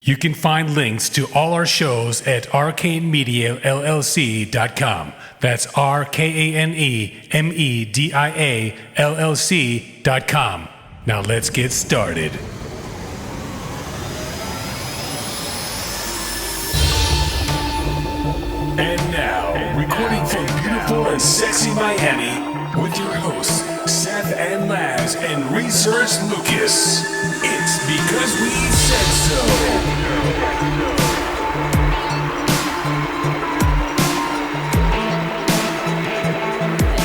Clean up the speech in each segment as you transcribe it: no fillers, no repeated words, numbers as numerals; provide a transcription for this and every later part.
You can find links to all our shows at arcanemediallc.com. That's RKANEMEDIALLC.com. Now let's get started. And now, recording from beautiful and sexy Miami, with your hosts, Seth and Laz and Research Lucas. It's Because We Said So.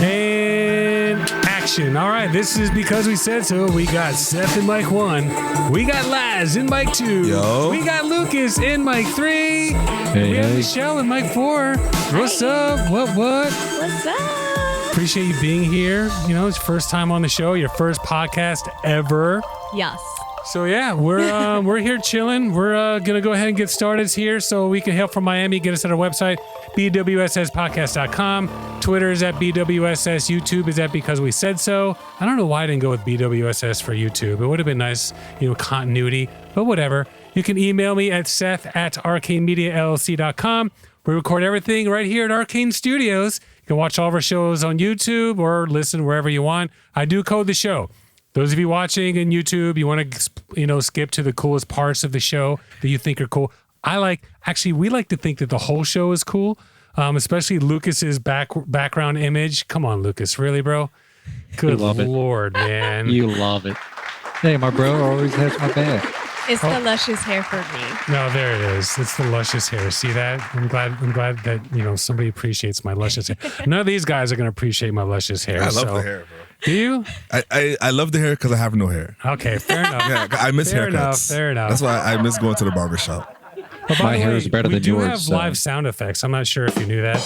And action. All right, this is Because We Said So. We got Seth in mic 1. We got Laz in mic 2. Yo. We got Lucas in mic 3. We have Michelle in mic 4. What's up? What? What's up? Appreciate you being here. You know, it's your first time on the show, your first podcast ever. Yes. So yeah, we're here chilling. We're gonna go ahead and get started here, so we can hail from Miami. Get us at our website, BWSSpodcast.com. Twitter is at BWSS. YouTube is at Because We Said So. I don't know why I didn't go with BWSS for YouTube. It would have been nice, continuity, but whatever. You can email me at Seth@ArcaneMediaLLC.com. We record everything right here at Arcane Studios. You can watch all of our shows on YouTube or listen wherever you want. I do code the show. Those of you watching in YouTube, you want to, skip to the coolest parts of the show that you think are cool. We like to think that the whole show is cool, especially Lucas's background image. Come on, Lucas. Really, bro? Good Lord, man. You love it. Hey, my bro always has my back. It's the luscious hair for me. No, there it is. It's the luscious hair. See that? I'm glad that, somebody appreciates my luscious hair. None of these guys are going to appreciate my luscious hair. I love the hair, bro. Do you? I love the hair because I have no hair. Okay, fair enough. Yeah, I miss haircuts. Fair enough. That's why I miss going to the barbershop. But my hair is better than yours. We do have live sound effects. I'm not sure if you knew that.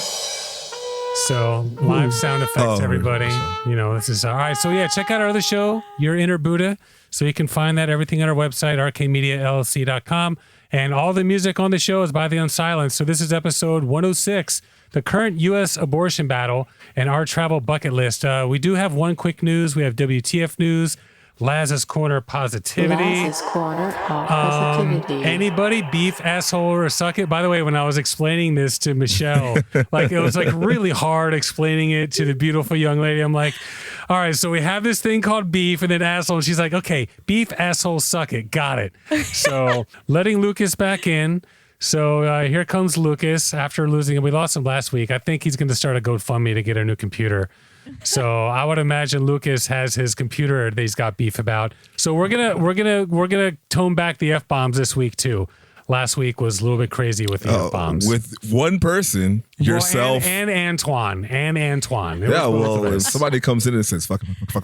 So live sound effects, everybody. This is all right. So yeah, check out our other show, Your Inner Buddha. So you can find everything on our website, arcanemediallc.com. And all the music on the show is by The Unsilenced. So this is episode 106, the current U.S. abortion battle and our travel bucket list. We do have one quick news. We have WTF news, Laz's Corner Positivity. Anybody beef, asshole, or suck it? By the way, when I was explaining this to Michelle, it was really hard explaining it to the beautiful young lady. I'm like, all right, so we have this thing called beef and then asshole. And she's like, okay, beef, asshole, suck it. Got it. So letting Lucas back in. So here comes Lucas after losing him. We lost him last week. I think he's going to start a GoFundMe to get a new computer. So I would imagine Lucas has his computer that he's got beef about. So we're gonna tone back the F-bombs this week too. Last week was a little bit crazy with the F-bombs. With one person, yourself. And Antoine. It if somebody comes in and says, fuck. It's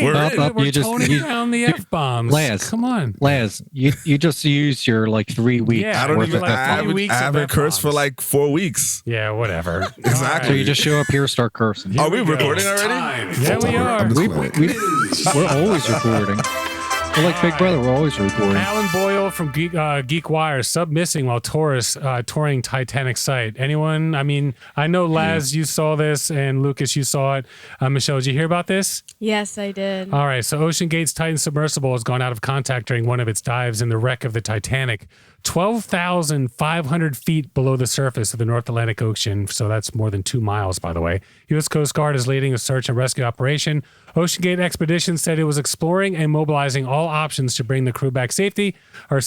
we're toning down the F-bombs. Laz, come on. Laz, you just used your 3 weeks. Yeah, I don't even, I haven't cursed for 4 weeks. Yeah, whatever. Exactly. So you just show up here and start cursing. Are we recording already? Yeah, we are. We're always recording. We're like Big Brother. We're always recording. Alan Boyle from Geek Wire, sub missing while touring Titanic site. Anyone? I mean, I know Laz, you saw this, and Lucas, you saw it. Michelle, did you hear about this? Yes, I did. All right. So Ocean Gate's Titan Submersible has gone out of contact during one of its dives in the wreck of the Titanic. 12,500 feet below the surface of the North Atlantic Ocean. So that's more than 2 miles, by the way. U.S. Coast Guard is leading a search and rescue operation. Ocean Gate Expedition said it was exploring and mobilizing all options to bring the crew back safely. Our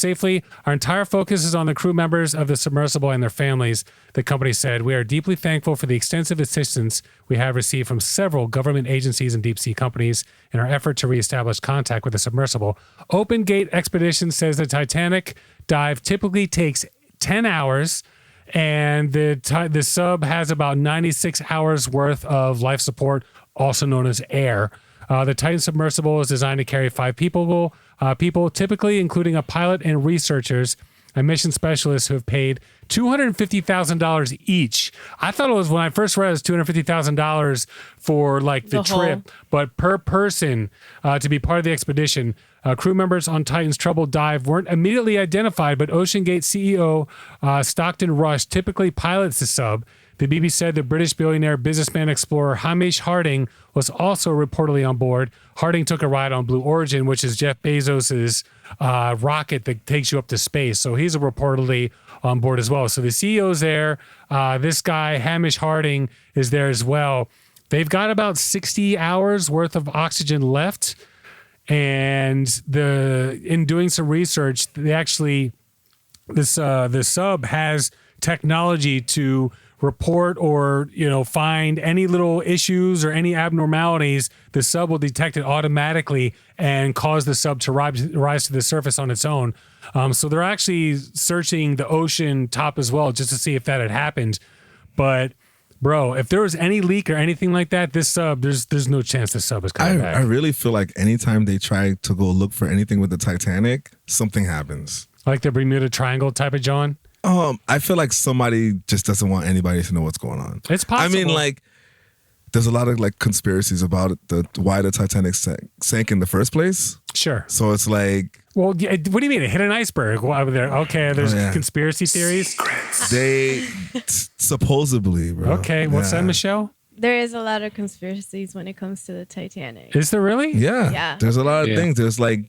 entire focus is on the crew members of the submersible and their families, the company said. We are deeply thankful for the extensive assistance we have received from several government agencies and deep sea companies in our effort to reestablish contact with the submersible. Open Gate Expedition says the Titanic dive typically takes 10 hours, and the sub has about 96 hours worth of life support, also known as air. The Titan submersible is designed to carry 5 people, typically including a pilot and researchers and mission specialists who have paid $250,000 each. I thought it was, when I first read it, was $250,000 for the trip, but per person to be part of the expedition. Crew members on Titan's troubled dive weren't immediately identified, but Ocean Gate CEO Stockton Rush typically pilots the sub. The BBC said the British billionaire businessman explorer Hamish Harding was also reportedly on board. Harding took a ride on Blue Origin, which is Jeff Bezos's rocket that takes you up to space. So he's reportedly on board as well. So the CEO's there. This guy, Hamish Harding, is there as well. They've got about 60 hours worth of oxygen left. And in doing some research, they actually, the sub has technology to report or find any little issues or any abnormalities. The sub will detect it automatically and cause the sub to rise to the surface on its own. So they're actually searching the ocean top as well just to see if that had happened. But bro, if there was any leak or anything like that, this sub, there's no chance this sub is coming back. I really feel like anytime they try to go look for anything with the Titanic, something happens. Like the Bermuda Triangle type of John? I feel like somebody just doesn't want anybody to know what's going on. It's possible. I mean, like, there's a lot of like conspiracies about why the Titanic sank in the first place. Sure. So it's like, well, what do you mean? It hit an iceberg. Well, there. Okay, there's conspiracy theories. They supposedly, bro. Okay, what's that, Michelle? There is a lot of conspiracies when it comes to the Titanic. Is there really? Yeah. There's a lot of things. There's like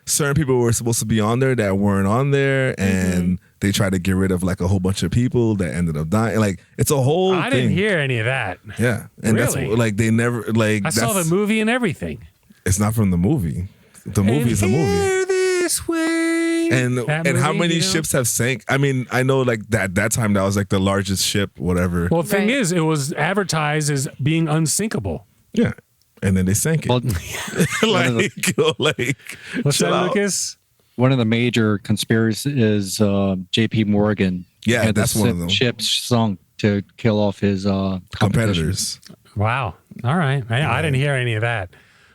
certain people were supposed to be on there that weren't on there, and they tried to get rid of like a whole bunch of people that ended up dying. Like it's a whole thing. I didn't hear any of that. Yeah, and really? That's like they never like. I saw the movie and everything. It's not from the movie. The movie is a movie. This way. And movie, how many ships have sank? I mean, I know like that time that was like the largest ship, whatever. Well, the thing is, it was advertised as being unsinkable. Yeah. And then they sank it. Well, What's that, Lucas? One of the major conspiracies is J.P. Morgan. Yeah, had that's one of them. Ships sunk to kill off his competitors. Wow. All right. I didn't hear any of that.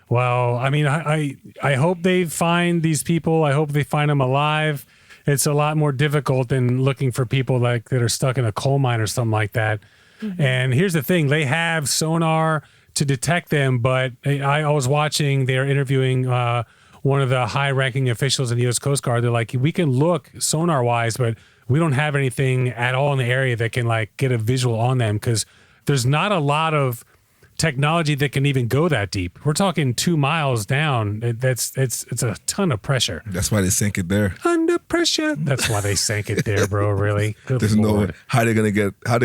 Well, I mean, I hope they find these people. I hope they find them alive. It's a lot more difficult than looking for people like that are stuck in a coal mine or something like that. And here's the thing. They have sonar to detect them, but I was watching, they're interviewing one of the high-ranking officials in the U.S. Coast Guard. They're like, we can look sonar-wise, but we don't have anything at all in the area that can like get a visual on them because there's not a lot of technology that can even go that deep. We're talking 2 miles down. It's a ton of pressure. That's why they sank it there. Under pressure. That's why they sank it there, bro. Really. Good There's Lord. no how they're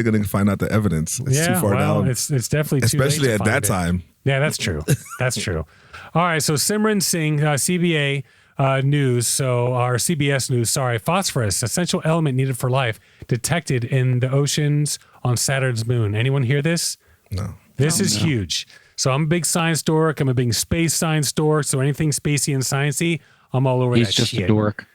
gonna find out the evidence. It's too far down. It's definitely too especially late to at that find it. time. Yeah, that's true. That's true. All right. So Simran Singh, CBA News. So our CBS News. Sorry, phosphorus, essential element needed for life, detected in the oceans on Saturn's moon. Anyone hear this? No. This is huge. So I'm a big science dork. I'm a big space science dork. So anything spacey and sciencey, I'm all over that shit. He's just a dork.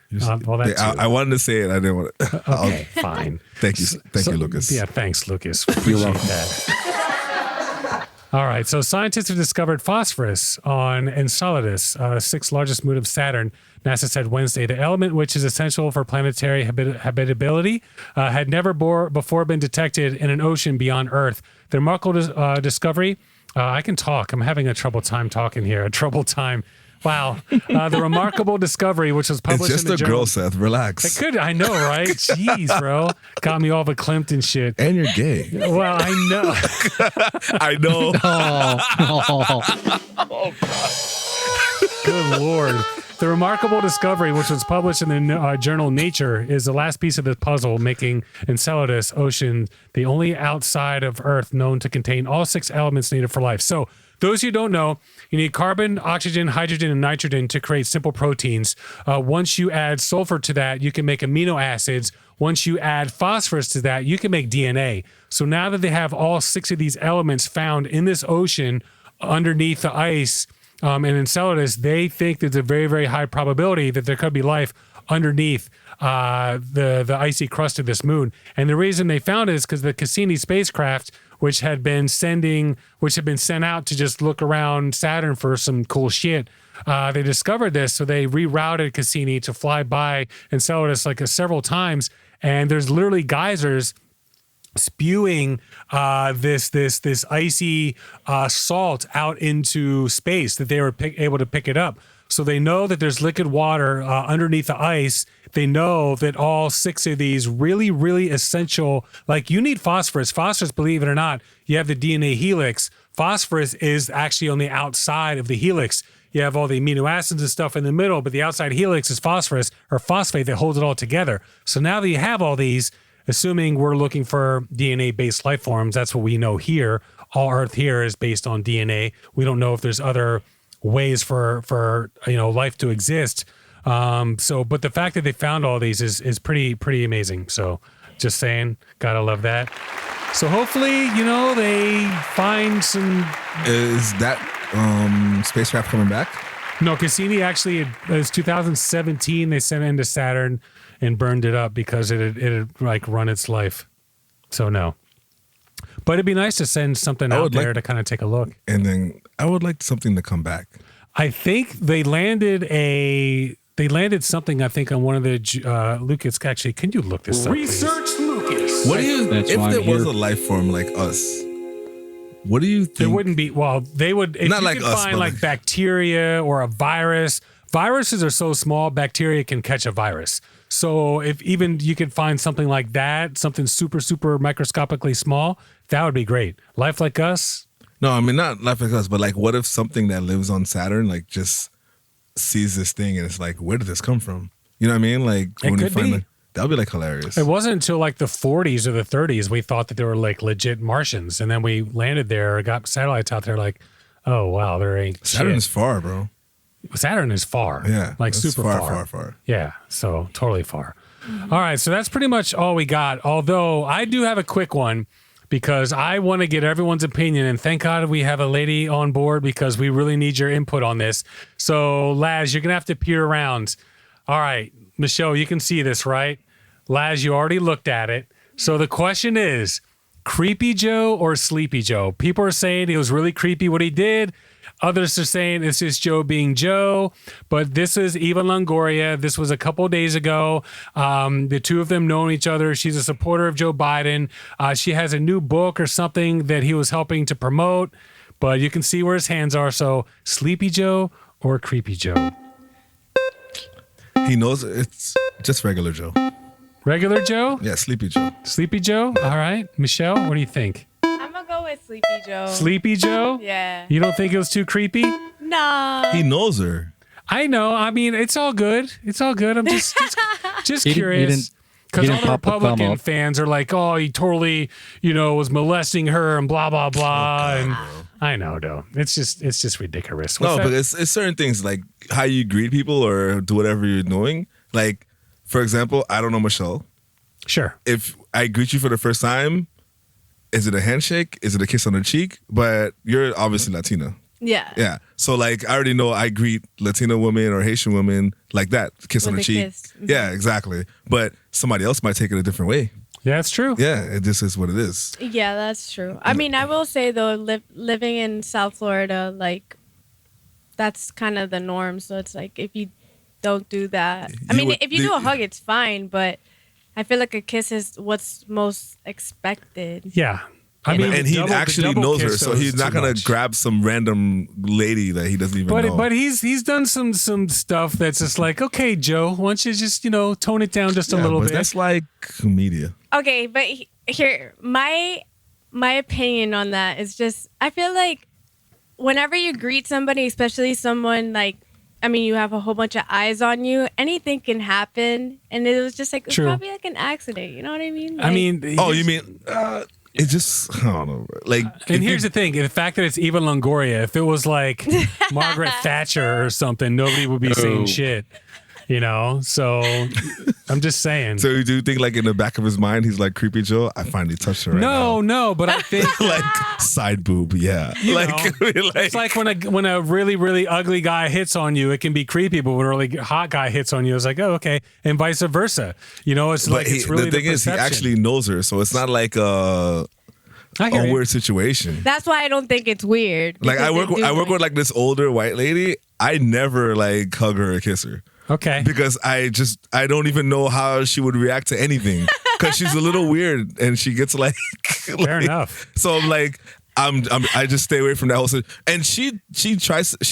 Well, that's I wanted to say it. I didn't want to. okay, fine. Thank you. Thank you, Lucas. Yeah, thanks, Lucas. Appreciate that. All right. So scientists have discovered phosphorus on Enceladus, sixth largest moon of Saturn. NASA said Wednesday the element, which is essential for planetary habitability, had never before been detected in an ocean beyond Earth. The remarkable discovery. I can talk. I'm having a trouble time talking here. A trouble time. Wow. The remarkable discovery, which was published it's just in the a journal. girl, Seth. Relax. I know, right? Jeez, bro. Got me all verklempt and shit. And you're gay. Well, I know. I know. Oh, Good Lord. The remarkable discovery, which was published in the journal Nature, is the last piece of the puzzle, making Enceladus Ocean the only outside of Earth known to contain all 6 elements needed for life. So, those who don't know, you need carbon, oxygen, hydrogen, and nitrogen to create simple proteins. Once you add sulfur to that, you can make amino acids. Once you add phosphorus to that, you can make DNA. So now that they have all 6 of these elements found in this ocean underneath the ice, and Enceladus, they think there's a very, very high probability that there could be life underneath the icy crust of this moon. And the reason they found it is because the Cassini spacecraft, which had been sent out to just look around Saturn for some cool shit, they discovered this. So they rerouted Cassini to fly by Enceladus like several times. And there's literally geysers spewing this icy salt out into space that they were able to pick it up. So they know that there's liquid water underneath the ice. They know that all 6 of these really, really essential, like you need phosphorus. Phosphorus, believe it or not, you have the DNA helix. Phosphorus is actually on the outside of the helix. you have all the amino acids and stuff in the middle, but the outside helix is phosphorus or phosphate that holds it all together. So now that you have all these, assuming we're looking for DNA-based life forms, that's what we know here. All Earth here is based on DNA. We don't know if there's other ways for life to exist. But the fact that they found all these is pretty amazing. So just saying, gotta love that. So hopefully, they find some. Is that spacecraft coming back? No, Cassini actually, it was 2017. They sent it into Saturn and burned it up because it had like run its life. So no. But it'd be nice to send something out there to kind of take a look. And then I would like something to come back. I think they landed something, I think, on one of the Lucas. Actually, can you look this up? Research Lucas. What do you That's if why there I'm was here. a life form like us? What do you think? There wouldn't be. Well, they would. If Not you like could us, find but like like- bacteria or a virus. Viruses are so small, bacteria can catch a virus. So if even you could find something like that, something super, super microscopically small, that would be great. Life like us. No, I mean not life like us, but like what if something that lives on Saturn like just sees this thing and it's like, where did this come from? You know what I mean? Like It when you could find be. like, that would be like hilarious. It wasn't until like the 40s or the 30s we thought that they were like legit Martians, and then we landed there, got satellites out there, like, oh wow, there ain't Saturn shit. is far, bro. Saturn is far. Yeah, like it's super far. Yeah, so totally far. All right, so that's pretty much all we got. Although I do have a quick one because I want to get everyone's opinion, and thank God we have a lady on board because we really need your input on this. So, Laz, you're gonna have to peer around. All right, Michelle, you can see this, right? Laz, you already looked at it. So the question is, Creepy Joe or Sleepy Joe? People are saying it was really creepy what he did. Others are saying it's just Joe being Joe, but this is Eva Longoria. This was a couple of days ago. The two of them know each other. She's a supporter of Joe Biden. She has a new book or something that he was helping to promote, but you can see where his hands are. So Sleepy Joe or Creepy Joe? He knows it's just regular Joe. Regular Joe? Yeah, Sleepy Joe. Sleepy Joe? All right. Michelle, what do you think? I'm gonna go with Sleepy Joe. Sleepy Joe? Yeah. You don't think it was too creepy? No. He knows her. I know. I mean, it's all good. It's all good. I'm just He curious. Because all didn't the pop a thumb Republican up. fans are like, oh, he totally, was molesting her and blah, blah, blah. And I know, though. It's just ridiculous. What's No, that? but it's certain things like how you greet people or do whatever you're doing. Like, for example, I don't know Michelle. Sure. If I greet you for the first time, is it a handshake? Is it a kiss on the cheek? But you're obviously Latina. Yeah. Yeah. So like I already know I greet Latina women or Haitian women like that. Kiss on With the a cheek. kiss. Mhm. Yeah, exactly. But somebody else might take it a different way. Yeah, it's true. Yeah, it just is what it is. Yeah, that's true. I mean, I will say though, living in South Florida, like, that's kind of the norm. So it's like if you don't do that, I You mean, would- if you do a hug, it's fine. But I feel like a kiss is what's most expected. Yeah. I mean, And the he double- the actually double knows her, kiss so is he's not too gonna much. grab some random lady that he doesn't even know. But he's done some stuff that's just like, okay, Joe, why don't you just tone it down just a Yeah, little but bit? that's like media. Okay, but here, my opinion on that is just, I feel like whenever you greet somebody, especially someone like, I mean, you have a whole bunch of eyes on you, anything can happen. And it was just like, it's True. probably like an accident. You know what I mean? I Like, mean, Oh, you mean it just I don't know. Like and here's the thing: the fact that it's Eva Longoria. If it was like Margaret Thatcher or something, nobody would be saying shit. So I'm just saying. So you do think like in the back of his mind he's like creepy Joe? I finally touched her right No, but I think now. Like side boob, yeah. it's like when a really, really ugly guy hits on you, it can be creepy, but when a really hot guy hits on you, it's like, oh, okay, and vice versa. It's but like it's really the thing is he perception. actually knows her, so it's not like I hear a you. weird situation. that's why I don't think it's weird. Like I because work they do with like this older white lady. I never like hug her or kiss her. Okay. Because I don't even know how she would react to anything because she's a little weird and she gets like Fair enough. So I'm like I just stay away from that whole and she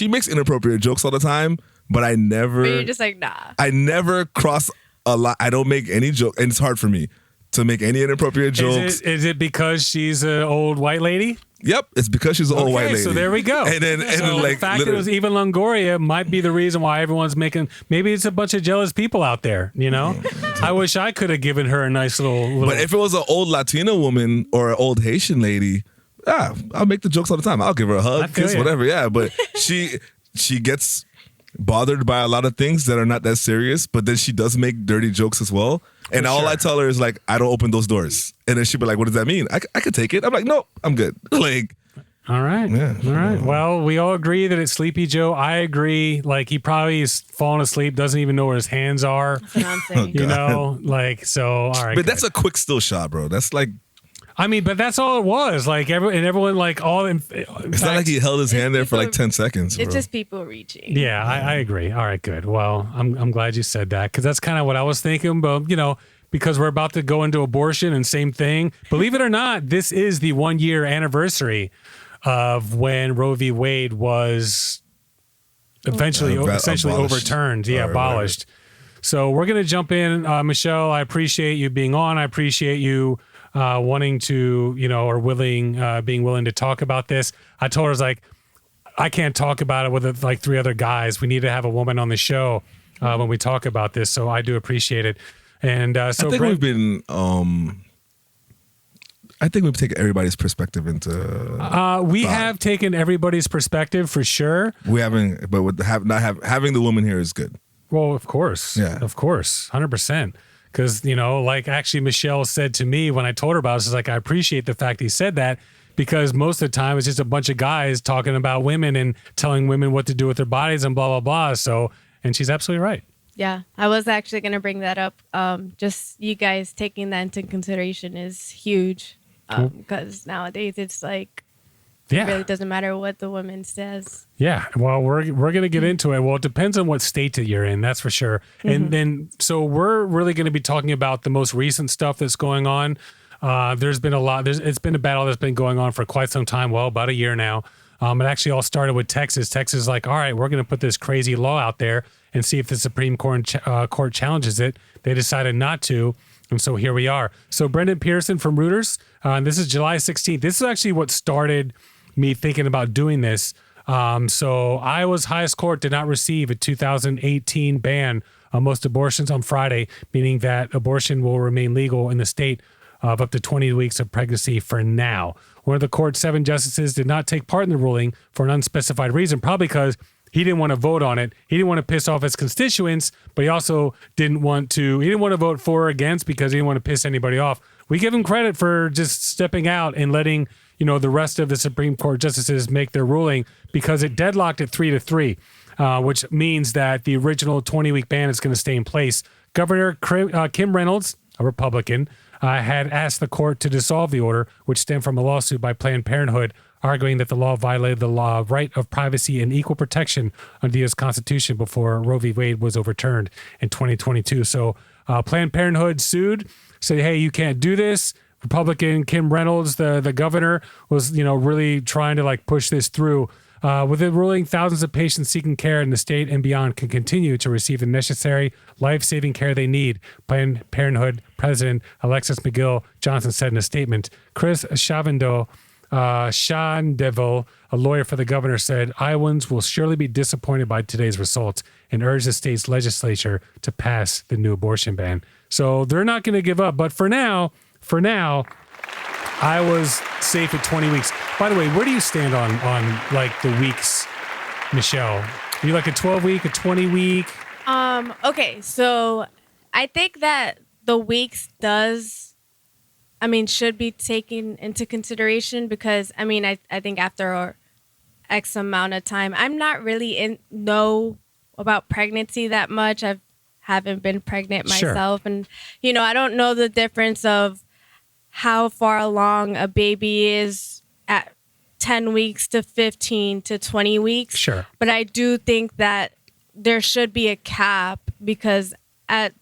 makes inappropriate jokes all the time, but I never But you're just like, nah. I never cross a line. I don't make any joke and it's hard for me to make any inappropriate jokes. Is it because she's an old white lady? Yep, it's because she's an old white lady. So there we go. And then like the fact that it was Eva Longoria might be the reason why everyone's making. Maybe it's a bunch of jealous people out there. You know, I wish I could have given her a nice little. But if it was an old Latina woman or an old Haitian lady, I'll make the jokes all the time. I'll give her a hug, kiss, whatever. Yeah, but she gets bothered by a lot of things that are not that serious. But then she does make dirty jokes as well. And all I tell her is like, I don't open those doors. And then she'll be like, what does that mean? I could take it. I'm like, no, I'm good. Like, all right. Yeah. All right. Well, we all agree that it's Sleepy Joe. I agree. Like, he probably is falling asleep, doesn't even know where his hands are. That's what I'm saying. You know, like, so, all right. But that's a quick still shot, bro. That's like, I mean, but that's all it was. Like, everyone, like, all in it's not like he held his hand there for like 10 seconds. Bro. It's just people reaching. Yeah, I agree. All right, good. Well, I'm glad you said that, because that's kind of what I was thinking. But, you know, because we're about to go into abortion and same thing. Believe it or not, this is the 1 year anniversary of when Roe v. Wade was essentially overturned. Yeah, abolished. Right. So we're going to jump in. Michelle, I appreciate you being on. I appreciate you wanting to, you know, or being willing to talk about this. I told her, I was like, I can't talk about it with like 3 other guys. We need to have a woman on the show when we talk about this. So I do appreciate it. And so I think we've been, I think we've taken everybody's perspective into. We have taken everybody's perspective for sure. We haven't, but with having the woman here is good. Well, of course, of course, 100%. Because, you know, like actually Michelle said to me when I told her about it, she's like, I appreciate the fact he said that, because most of the time it's just a bunch of guys talking about women and telling women what to do with their bodies and blah blah blah. So, and she's absolutely right. Yeah, I was actually going to bring that up. Just you guys taking that into consideration is huge, because nowadays it's like, it really doesn't matter what the woman says. Yeah, well, we're going to get into it. Well, it depends on what state that you're in, that's for sure. Mm-hmm. And then, so we're really going to be talking about the most recent stuff that's going on. There's been a lot. It's been a battle that's been going on for quite some time. Well, about a year now. It actually all started with Texas. Texas is like, all right, we're going to put this crazy law out there and see if the Supreme Court challenges it. They decided not to. And so here we are. So Brendan Pearson from Reuters, this is July 16th. This is actually what started me thinking about doing this. So Iowa's highest court did not receive a 2018 ban on most abortions on Friday, meaning that abortion will remain legal in the state of up to 20 weeks of pregnancy for now. One of the court's 7 justices did not take part in the ruling for an unspecified reason, probably because he didn't want to vote on it. He didn't want to piss off his constituents, but he also didn't want to vote for or against because he didn't want to piss anybody off. We give him credit for just stepping out and letting, you know, the rest of the Supreme Court justices make their ruling, because it deadlocked at 3-3, which means that the original 20-week ban is going to stay in place. Governor Kim Reynolds, a Republican, had asked the court to dissolve the order, which stemmed from a lawsuit by Planned Parenthood, arguing that the law violated the right of privacy and equal protection under the U.S. Constitution before Roe v. Wade was overturned in 2022. So Planned Parenthood sued, said, hey, you can't do this. Republican Kim Reynolds, the governor, was, you know, really trying to like push this through. With the ruling, thousands of patients seeking care in the state and beyond can continue to receive the necessary life-saving care they need, Planned Parenthood President Alexis McGill Johnson said in a statement. Chris Shandeville, a lawyer for the governor, said Iowans will surely be disappointed by today's results and urged the state's legislature to pass the new abortion ban. So they're not going to give up. But for now, Iowa's safe at 20 weeks. By the way, where do you stand on like the weeks, Michelle? Are you like a 12-week, a 20-week? Okay, so I think that the weeks should be taken into consideration, because I think after X amount of time, I'm not really know about pregnancy that much. I haven't been pregnant myself. Sure. And, you know, I don't know the difference of how far along a baby is at 10 weeks to 15 to 20 weeks. Sure. But I do think that there should be a cap, because at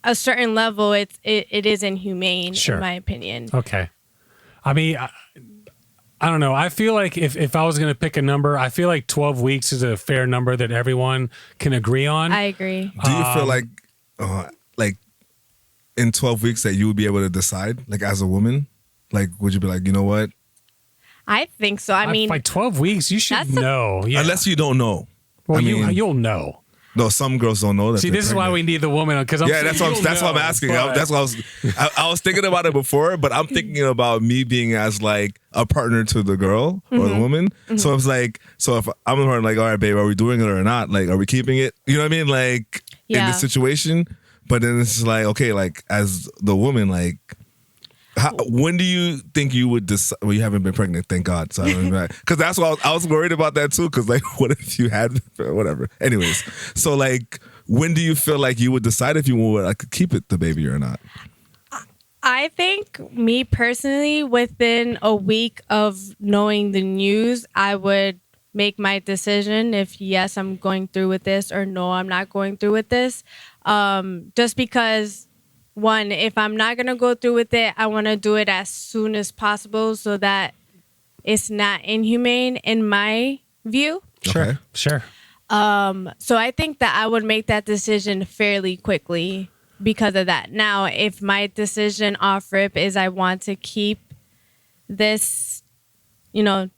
a certain level, it is inhumane, in my opinion. Okay. I mean, I don't know. I feel like if I was going to pick a number, I feel like 12 weeks is a fair number that everyone can agree on. I agree. Do you feel like in 12 weeks that you would be able to decide, like as a woman? Like, would you be like, you know what? I think so. I mean, by 12 weeks, you should That's know. Yeah. Unless you don't know. Well, I mean, you'll know. No, some girls don't know that. See, they're this is why pregnant. we need the woman. Because that's what I'm asking. That's what I was thinking about it before, but I'm thinking about me being as like a partner to the girl or the woman. So it's like, so if I'm like, all right, babe, are we doing it or not? Like, are we keeping it? You know what I mean? Like in Yeah. this situation. But then it's like, okay, like as the woman, like, when do you think you would decide? Well, you haven't been pregnant, thank God. So because that's what I was worried about that too. Because like, what if you had whatever? Anyways, so like, when do you feel like you would decide if you would like keep it the baby or not? I think me personally, within a week of knowing the news, I would make my decision if yes, I'm going through with this or no, I'm not going through with this. Just because. One, if I'm not going to go through with it, I want to do it as soon as possible so that it's not inhumane in my view. Okay. Sure. So I think that I would make that decision fairly quickly because of that. Now, if my decision off rip is I want to keep this,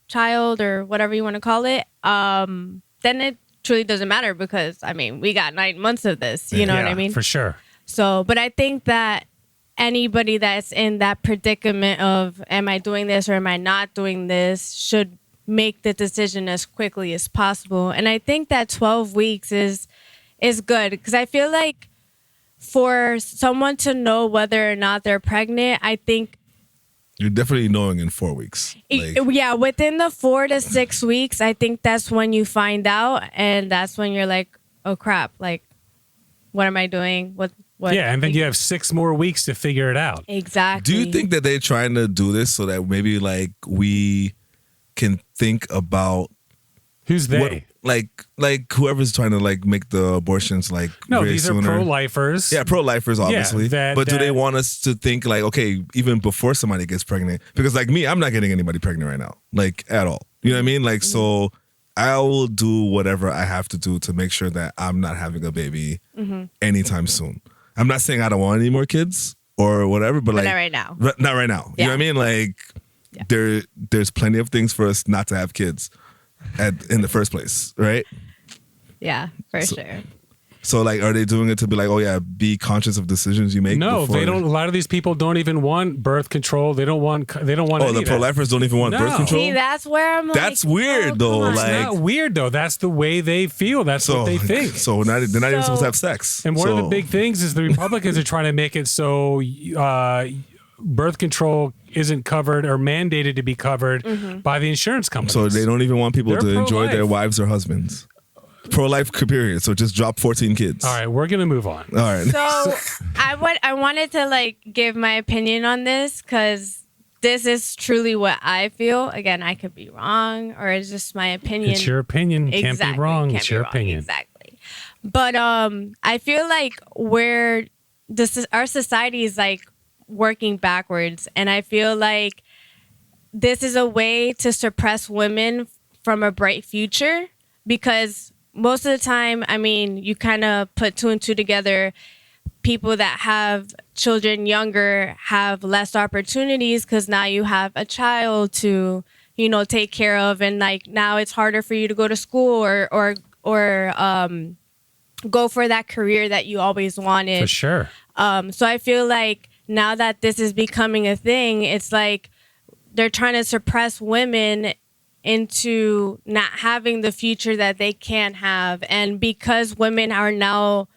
child or whatever you want to call it, then it truly doesn't matter because, I mean, we got 9 months of this. You know what I mean? For sure. So, but I think that anybody that's in that predicament of am I doing this or am I not doing this should make the decision as quickly as possible. And I think that 12 weeks is good because I feel like for someone to know whether or not they're pregnant, I think you're definitely knowing in 4 weeks. Yeah, within the 4 to 6 weeks, I think that's when you find out, and that's when you're like, oh crap, like what am I doing? What? Yeah, and then you have 6 more weeks to figure it out. Exactly. Do you think that they're trying to do this so that maybe like we can think about who's they? Like whoever's trying to like make the abortions like No, very these sooner. are pro-lifers. Yeah, pro-lifers obviously. But do they want us to think like, okay, even before somebody gets pregnant? Because like me, I'm not getting anybody pregnant right now, like at all. You know what I mean? Like so. I will do whatever I have to do to make sure that I'm not having a baby anytime soon. I'm not saying I don't want any more kids or whatever, but like not right now. Not right now. You know what I mean? Like there's plenty of things for us not to have kids in the first place, right? Yeah, for sure. So like, are they doing it to be like, oh yeah, be conscious of decisions you make? No, they don't. A lot of these people don't even want birth control. They don't want. Oh, the pro-lifers don't even want birth control. See, that's where I'm like, that's weird though. Come on. Like, It's not weird though. That's the way they feel. That's what they think. So they're not even supposed to have sex. And one of the big things is the Republicans are trying to make it so birth control isn't covered or mandated to be covered by the insurance companies. So they don't even want people They're to enjoy pro-life. their wives or husbands. Pro-life period. So just drop 14 kids. All right, we're gonna move on. All right. So I wanted to like give my opinion on this because this is truly what I feel. Again, I could be wrong, or it's just my opinion. It's your opinion. Can't be wrong. It's your opinion. Exactly. But I feel like our society is like working backwards, and I feel like this is a way to suppress women from a bright future because most of the time, I mean, you kind of put 2 and 2 together. People that have children younger have less opportunities because now you have a child to, take care of. And like now it's harder for you to go to school or go for that career that you always wanted. For sure. So I feel like now that this is becoming a thing, it's like they're trying to suppress women into not having the future that they can have. And because women are now,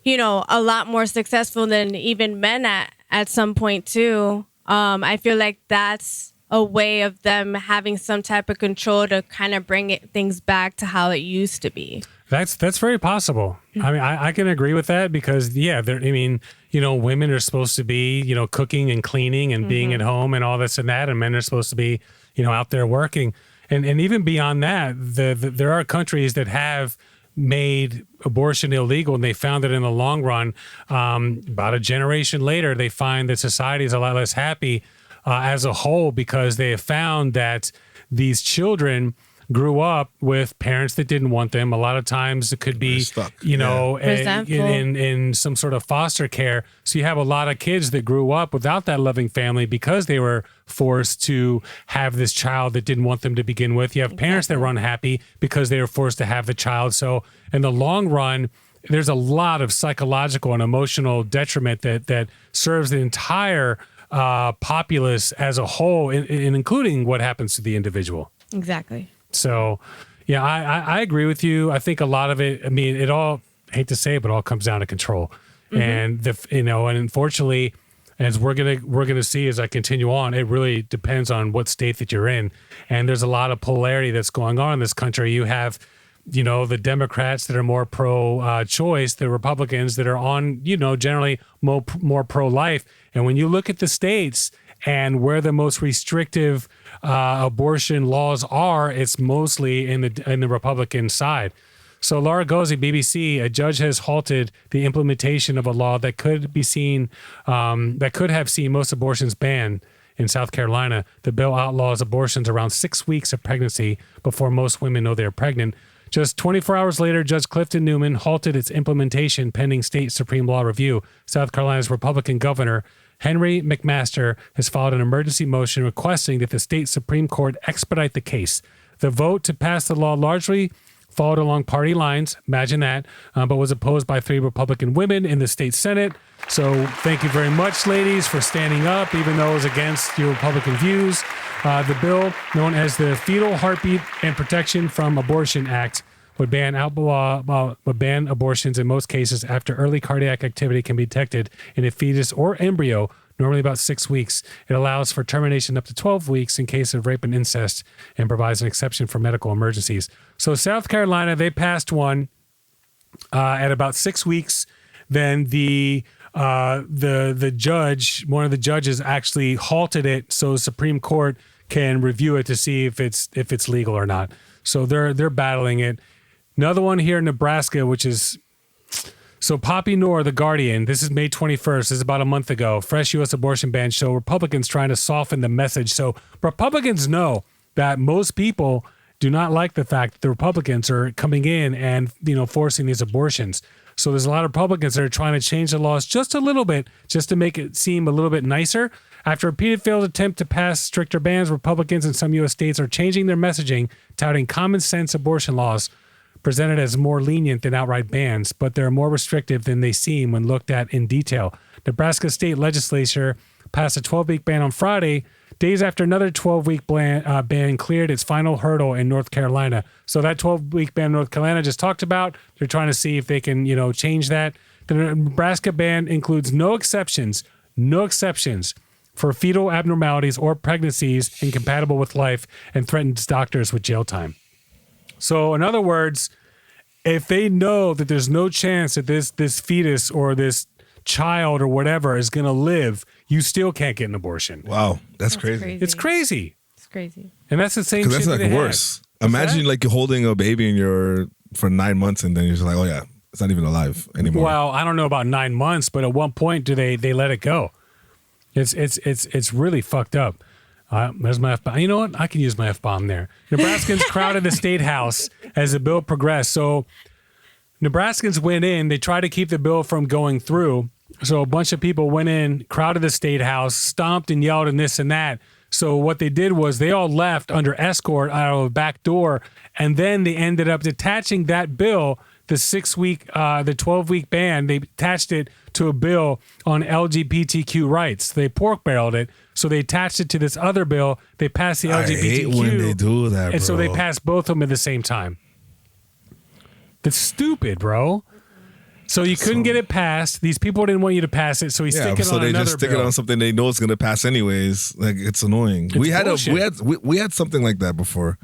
a lot more successful than even men at some point too, I feel like that's a way of them having some type of control to kind of bring things back to how it used to be. That's very possible. I mean, I can agree with that because, women are supposed to be, cooking and cleaning and being at home and all this and that. And men are supposed to be, out there working. And even beyond that, there are countries that have made abortion illegal, and they found that in the long run, about a generation later, they find that society is a lot less happy as a whole because they have found that these children grew up with parents that didn't want them. A lot of times it could be, stuck. Resentful. in some sort of foster care. So you have a lot of kids that grew up without that loving family because they were forced to have this child that didn't want them to begin with. You have parents that were unhappy because they were forced to have the child. So in the long run, there's a lot of psychological and emotional detriment that serves the entire populace as a whole, and including what happens to the individual. Exactly. So, yeah, I agree with you. I think a lot of it, I mean, it all, I hate to say it, but all comes down to control. And and unfortunately, as we're gonna see as I continue on, it really depends on what state that you're in. And there's a lot of polarity that's going on in this country. You have, the Democrats that are more pro-choice, the Republicans that are on, generally more pro-life. And when you look at the states and where the most restrictive abortion laws are, it's mostly in the Republican side. So Laura Gozzi, BBC, a judge has halted the implementation of a law that could have seen most abortions banned in South Carolina. The bill outlaws abortions around 6 weeks of pregnancy before most women know they're pregnant. Just 24 hours later, Judge Clifton Newman halted its implementation pending state Supreme Law review. South Carolina's Republican governor, Henry McMaster, has filed an emergency motion requesting that the state Supreme Court expedite the case. The vote to pass the law largely followed along party lines, imagine that, but was opposed by 3 Republican women in the state Senate. So thank you very much, ladies, for standing up, even though it was against your Republican views. The bill, known as the Fetal Heartbeat and Protection from Abortion Act, would ban abortions in most cases after early cardiac activity can be detected in a fetus or embryo, normally about 6 weeks. It allows for termination up to 12 weeks in case of rape and incest and provides an exception for medical emergencies. So South Carolina, they passed one at about 6 weeks. Then the judge, one of the judges, actually halted it so the Supreme Court can review it to see if it's legal or not. So they're battling it. Another one here in Nebraska, which is so Poppy Noor, The Guardian. This is May 21st. This is about a month ago. Fresh U.S. abortion ban show Republicans trying to soften the message. So Republicans know that most people do not like the fact that the Republicans are coming in and forcing these abortions. So there's a lot of Republicans that are trying to change the laws just a little bit, just to make it seem a little bit nicer. After a repeated failed attempt to pass stricter bans, Republicans in some U.S. states are changing their messaging, touting common sense abortion laws presented as more lenient than outright bans, but they're more restrictive than they seem when looked at in detail. Nebraska state legislature passed a 12-week ban on Friday, days after another 12-week ban cleared its final hurdle in North Carolina. So that 12-week ban North Carolina just talked about, they're trying to see if they can, change that. The Nebraska ban includes no exceptions for fetal abnormalities or pregnancies incompatible with life and threatens doctors with jail time. So in other words, if they know that there's no chance that this fetus or this child or whatever is going to live, you still can't get an abortion. Wow, that's crazy. It's crazy. It's crazy. And that's the same shit that's that like they worse. had. Imagine like you're holding a baby for 9 months and then you're just like, oh yeah, it's not even alive anymore. Well, I don't know about 9 months, but at one point do they let it go? It's really fucked up. There's my F-bomb. You know what? I can use my F-bomb there. Nebraskans crowded the state house as the bill progressed. So Nebraskans went in. They tried to keep the bill from going through. So a bunch of people went in, crowded the state house, stomped and yelled and this and that. So what they did was they all left under escort out of a back door. And then they ended up detaching that bill, the 12-week ban. They attached it to a bill on LGBTQ rights. They pork barreled it. So they attached it to this other bill. They passed the LGBTQ. I hate when they do that, and so they passed both of them at the same time. That's stupid, bro. So you couldn't get it passed. These people didn't want you to pass it, so he stick it on another bill. So they just stick it on something they know it's going to pass anyways. Like, it's annoying. We had something like that before.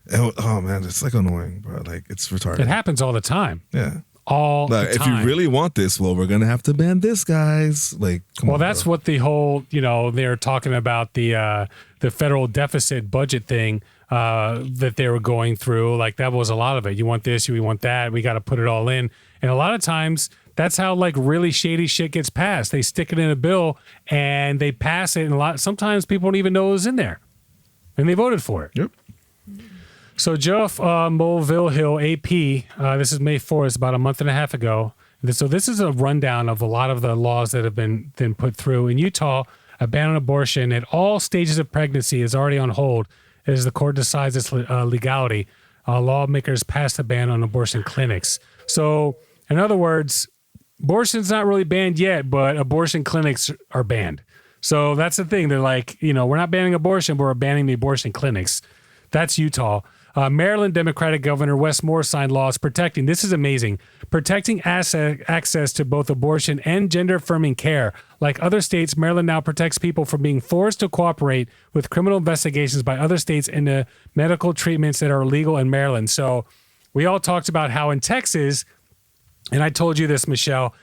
And, oh man, it's like annoying, bro. Like, it's retarded. It happens all the time. Yeah. All the if time. you really want this, well, we're gonna have to ban this, guys. Like, come on, that's bro. what the whole, they're talking about the federal deficit budget thing that they were going through. Like, that was a lot of it. You want this, we want that. We got to put it all in. And a lot of times, that's how like really shady shit gets passed. They stick it in a bill and they pass it, and sometimes people don't even know it was in there, and they voted for it. Yep. So Jeff Mulvihill, AP, this is May 4th, it's about a month and a half ago. So this is a rundown of a lot of the laws that have been put through. In Utah, a ban on abortion at all stages of pregnancy is already on hold as the court decides its legality. Lawmakers passed a ban on abortion clinics. So in other words, abortion's not really banned yet, but abortion clinics are banned. So that's the thing. They're like, we're not banning abortion, but we're banning the abortion clinics. That's Utah. Maryland Democratic Governor Wes Moore signed laws protecting, this is amazing, protecting access to both abortion and gender-affirming care. Like other states, Maryland now protects people from being forced to cooperate with criminal investigations by other states into medical treatments that are illegal in Maryland. So we all talked about how in Texas, and I told you this, Michelle,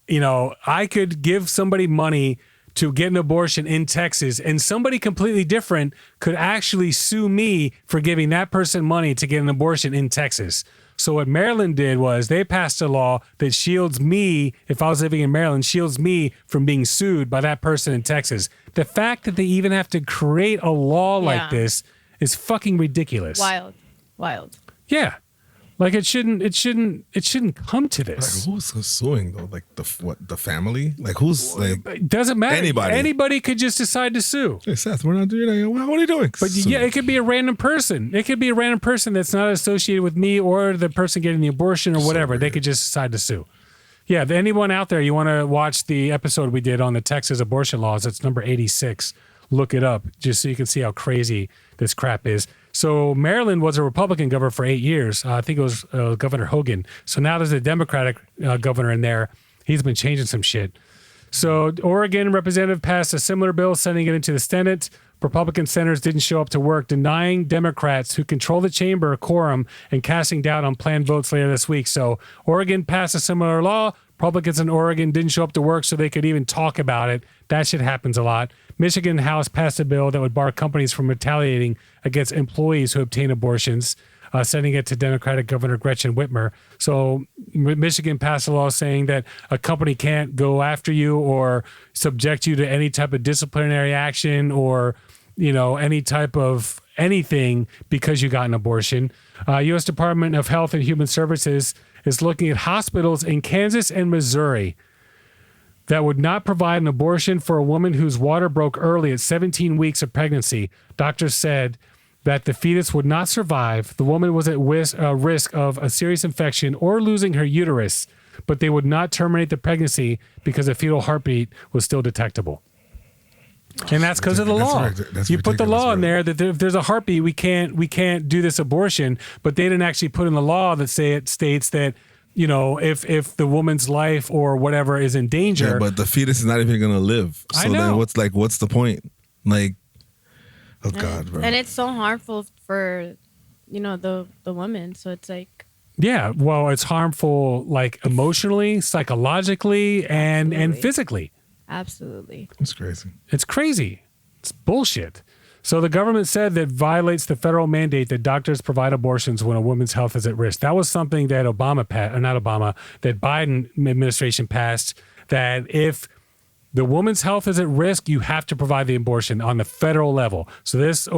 I could give somebody money to get an abortion in Texas, and somebody completely different could actually sue me for giving that person money to get an abortion in Texas. So what Maryland did was they passed a law that shields me, if I was living in Maryland, shields me from being sued by that person in Texas. The fact that they even have to create a law like this is fucking ridiculous. Wild. Yeah. Like it shouldn't come to this. Like, who's suing though? Like the family? Like who's like? It doesn't matter. Anybody could just decide to sue. Hey Seth, we're not doing that. What are you doing? But yeah, it could be a random person. It could be a random person that's not associated with me or the person getting the abortion or whatever. They could just decide to sue. Yeah, anyone out there, you want to watch the episode we did on the Texas abortion laws? It's number 86. Look it up just so you can see how crazy this crap is. So Maryland was a Republican governor for 8 years. I think it was Governor Hogan. So now there's a Democratic governor in there. He's been changing some shit. So Oregon representative passed a similar bill, sending it into the Senate. Republican senators didn't show up to work, denying Democrats who control the chamber a quorum and casting doubt on planned votes later this week. So Oregon passed a similar law. Republicans in Oregon didn't show up to work so they could even talk about it. That shit happens a lot. Michigan House passed a bill that would bar companies from retaliating against employees who obtain abortions, sending it to Democratic Governor Gretchen Whitmer. So Michigan passed a law saying that a company can't go after you or subject you to any type of disciplinary action or, any type of anything because you got an abortion. U.S. Department of Health and Human Services is looking at hospitals in Kansas and Missouri that would not provide an abortion for a woman whose water broke early at 17 weeks of pregnancy. Doctors said that the fetus would not survive. The woman was at risk of a serious infection or losing her uterus, but they would not terminate the pregnancy because a fetal heartbeat was still detectable. And that's because of the law. You put the law in there that if there's a heartbeat, we can't do this abortion. But they didn't actually put in the law that states that if the woman's life or whatever is in danger. Yeah, but the fetus is not even gonna live. So then what's the point? Like, oh God, bro. And it's so harmful for the woman. So it's like. Yeah, well, it's harmful like emotionally, psychologically, and physically. Absolutely. It's crazy. It's crazy. It's bullshit. So the government said that violates the federal mandate that doctors provide abortions when a woman's health is at risk. That was something that that Biden administration passed, that if the woman's health is at risk, you have to provide the abortion on the federal level. So this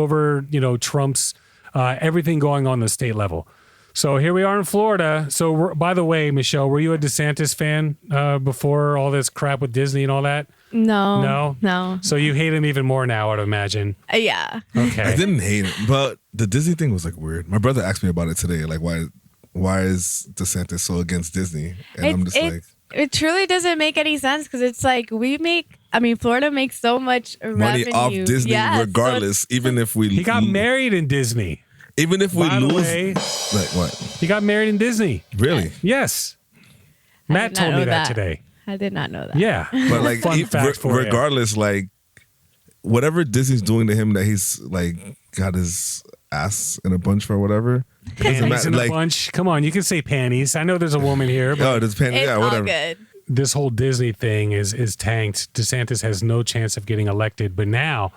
trumps everything going on the state level. So here we are in Florida. So by the way, Michelle, were you a DeSantis fan before all this crap with Disney and all that? No. So you hate him even more now, I'd imagine. Yeah. Okay. I didn't hate him, but the Disney thing was like weird. My brother asked me about it today. Like, why is DeSantis so against Disney? And I'm just like, it truly doesn't make any sense because it's like Florida makes so much money revenue off Disney, regardless. So even if we he got married in Disney. Even if we lose, like what? He got married in Disney. Really? Yes. Matt told me that today. I did not know that. Yeah. But like, regardless, like, whatever Disney's doing to him, that he's like got his ass in a bunch for whatever. Panties in a bunch. Come on, you can say panties. I know there's a woman here. But there's panties. Yeah, whatever. All good. This whole Disney thing is tanked. DeSantis has no chance of getting elected. But now,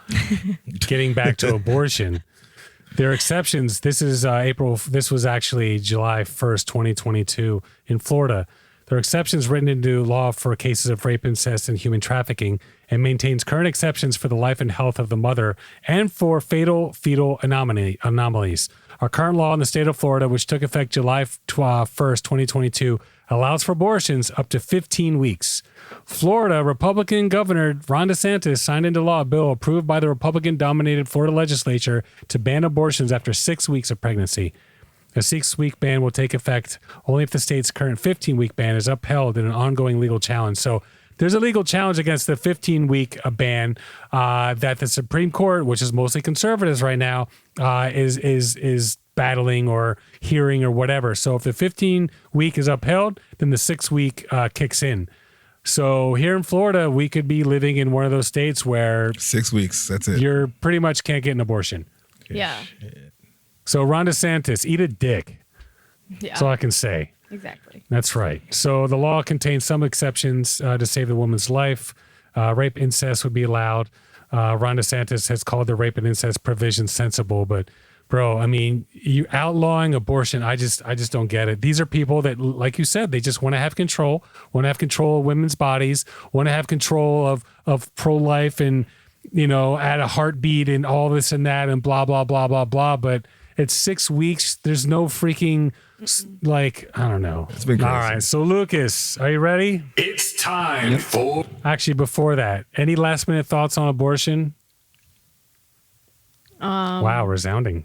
getting back to abortion. There are exceptions. This is April. This was actually July 1st, 2022 in Florida. There are exceptions written into law for cases of rape, incest, and human trafficking, and maintains current exceptions for the life and health of the mother and for fatal fetal anomalies. Our current law in the state of Florida, which took effect July 1st, 2022, allows for abortions up to 15 weeks. Florida Republican Governor Ron DeSantis signed into law a bill approved by the Republican-dominated Florida legislature to ban abortions after 6 weeks of pregnancy. A 6-week ban will take effect only if the state's current 15-week ban is upheld in an ongoing legal challenge. So there's a legal challenge against the 15-week ban that the Supreme Court, which is mostly conservatives right now, is battling or hearing or whatever. So if the 15-week is upheld, then the 6-week kicks in. So here in Florida, we could be living in one of those states where 6 weeks, that's it. You're pretty much can't get an abortion. Yeah. So Ron DeSantis, eat a dick. Yeah. That's all I can say. Exactly. That's right. So the law contains some exceptions to save the woman's life. Rape, incest would be allowed. Ron DeSantis has called the rape and incest provision sensible, but bro, I mean, you outlawing abortion, I just don't get it. These are people that, like you said, they just want to have control of women's bodies, want to have control of pro-life and, you know, add a heartbeat and all this and that and blah, blah, blah, blah, blah. But it's 6 weeks. There's no freaking, like, I don't know. It's been crazy. All right. So, Lucas, are you ready? It's time for... Actually, before that, any last minute thoughts on abortion? Wow, resounding.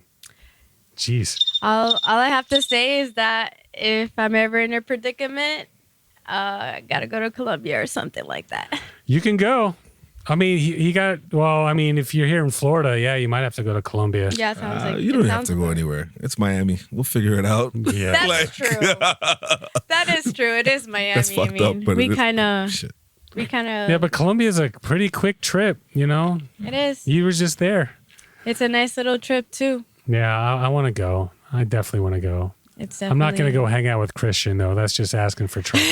Jeez. All I have to say is that if I'm ever in a predicament, I gotta go to Colombia or something like that. You can go. I mean, if you're here in Florida, yeah, you might have to go to Colombia. Yeah, it sounds like you don't have to go anywhere. It's Miami. We'll figure it out. Yeah. That's true. That is true. It is Miami. That's fucked up, but we kind of. Yeah, but Colombia is a pretty quick trip, you know? It is. You were just there. It's a nice little trip too. Yeah, I want to go. I definitely want to go. It's I'm not going to definitely- go hang out with Christian, though. That's just asking for trouble.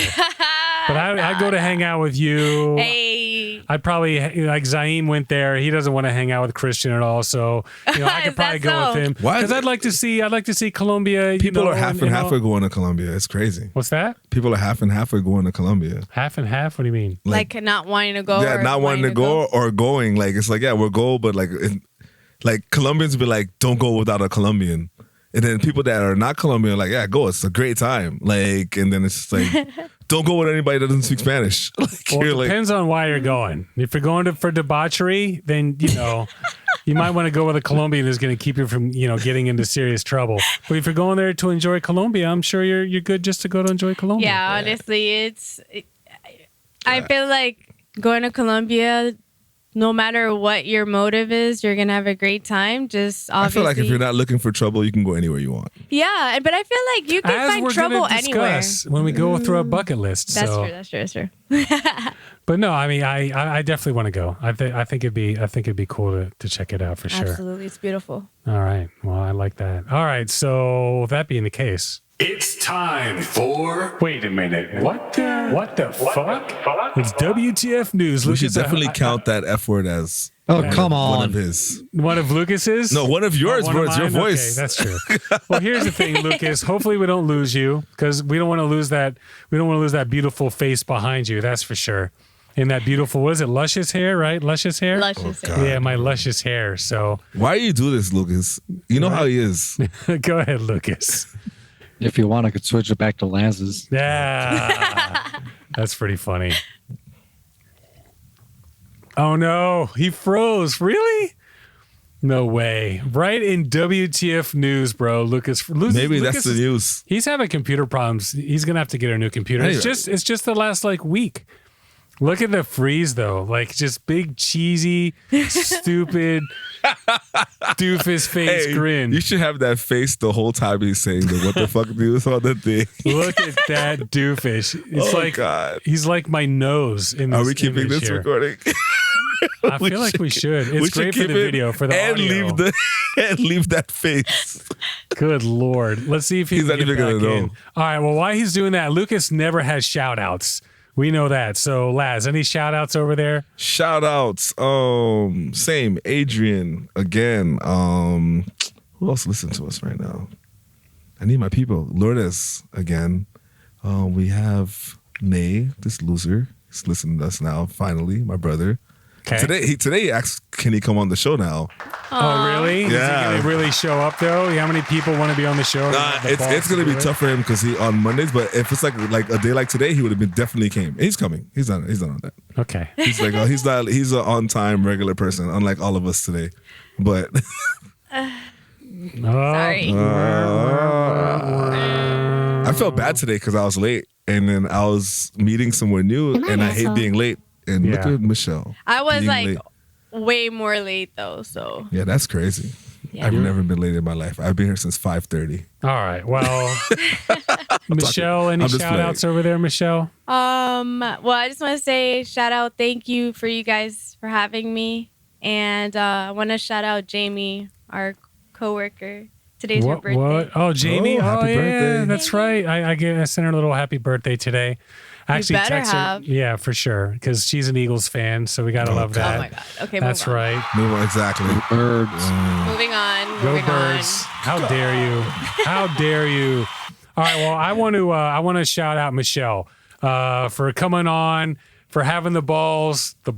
But I'd go to hang out with you. Hey. I'd probably, like Zaim went there. He doesn't want to hang out with Christian at all. So, you know, I could Is probably that go so? with him. Why? Because I'd like to see Colombia. People you know, are half and half all. are going to Colombia. It's crazy. What's that? People are half and half are going to Colombia. Half and half? What do you mean? Like not wanting to go. Yeah, or not wanting to go or going. Like, it's like, yeah, we'll go, but like Colombians be like, don't go without a Colombian. And then people that are not Colombian are like, yeah, go. It's a great time. Like, and then it's like, don't go with anybody that doesn't speak Spanish. Like, Well, you're it like, depends on why you're going. If you're going for debauchery, then, you know, you might want to go with a Colombian who's going to keep you from, you know, getting into serious trouble. But if you're going there to enjoy Colombia, I'm sure you're good just to go to enjoy Colombia. Yeah, honestly, I feel like going to Colombia, no matter what your motive is, you're gonna have a great time. Just I obviously, feel like if you're not looking for trouble, you can go anywhere you want. yeah, but I feel like you can As find we're trouble gonna anywhere. discuss when we go through our bucket list. That's so. true. That's true. But no, I mean, I definitely want to go. I think it'd be cool to check it out for sure. Absolutely, it's beautiful. All right. Well, I like that. All right. So that being the case, It's time for... wait a minute. What the fuck? It's WTF news. We should Lucas, definitely count that F word as Oh, come one on. of his. one of Lucas's. No, one of yours, One bro. of It's your mine? voice. Okay, that's true. Well, here's the thing, Lucas. Hopefully, we don't lose you because we don't want to lose that. We don't want to lose that beautiful face behind you. That's for sure. And that beautiful, what is it? Luscious hair, right? Luscious hair. Luscious. God. Yeah, my luscious hair. So Why do you do this, Lucas? You know how he is. go ahead, Lucas. If you want, I could switch it back to Lance's. Yeah, that's pretty funny. Oh no, he froze. Really? No way. Right in WTF news, bro. Lucas. Maybe Lucas that's the news. He's having computer problems. He's gonna have to get a new computer. Anyway. It's just the last like week. Look at the freeze though, like just big cheesy, stupid doofus face grin. You should have that face the whole time he's saying the what the fuck news on the thing. Look at that doofus. It's Oh, like God. he's like my nose in this Are we keeping image this here. recording? I feel like we should. It's great for keep the it video, for the and audio. leave that face. Good Lord. Let's see if he's not get even gonna back in. know. All right. Well, while he's doing that, Lucas never has shout outs. We know that. So, Laz, any shout outs over there? Shout outs. Same. Adrian again. Who else listens to us right now? I need my people. Lourdes again. We have May, this loser. He's listening to us now, finally, my brother. Okay. Today he asked, can he come on the show now? Oh, really? Yeah. Is he gonna really show up though? How many people want to be on the show? Nah, it's gonna be tough for him because he on Mondays. But if it's like a day like today, he would have been definitely came. He's coming. He's not on that. Okay. He's like he's an on time regular person, unlike all of us today. But Sorry. I felt bad today because I was late, and then I was meeting somewhere new, and I hate being late. And look Yeah. at Michelle. I was being like late. way more late though, so Yeah, that's crazy. Yeah. I've never been late in my life. I've been here since 5:30. All right. Well, Michelle, any I'm just shout outs over there, Michelle? well, I just want to say shout out, thank you for you guys for having me, and I want to shout out Jamie, our coworker. Today's her birthday. What? Oh, Jamie. Oh, happy yeah, birthday. that's right. I sent her a little happy birthday today. Actually, better text her. have. Yeah, for sure, because she's an Eagles fan, so we gotta love that. Oh my god. Okay, That's move on. right. Move on, exactly. Birds. Moving on. Go Moving Birds! on. How dare you? How dare you? All right. Well, I want to shout out Michelle for coming on, for having the balls to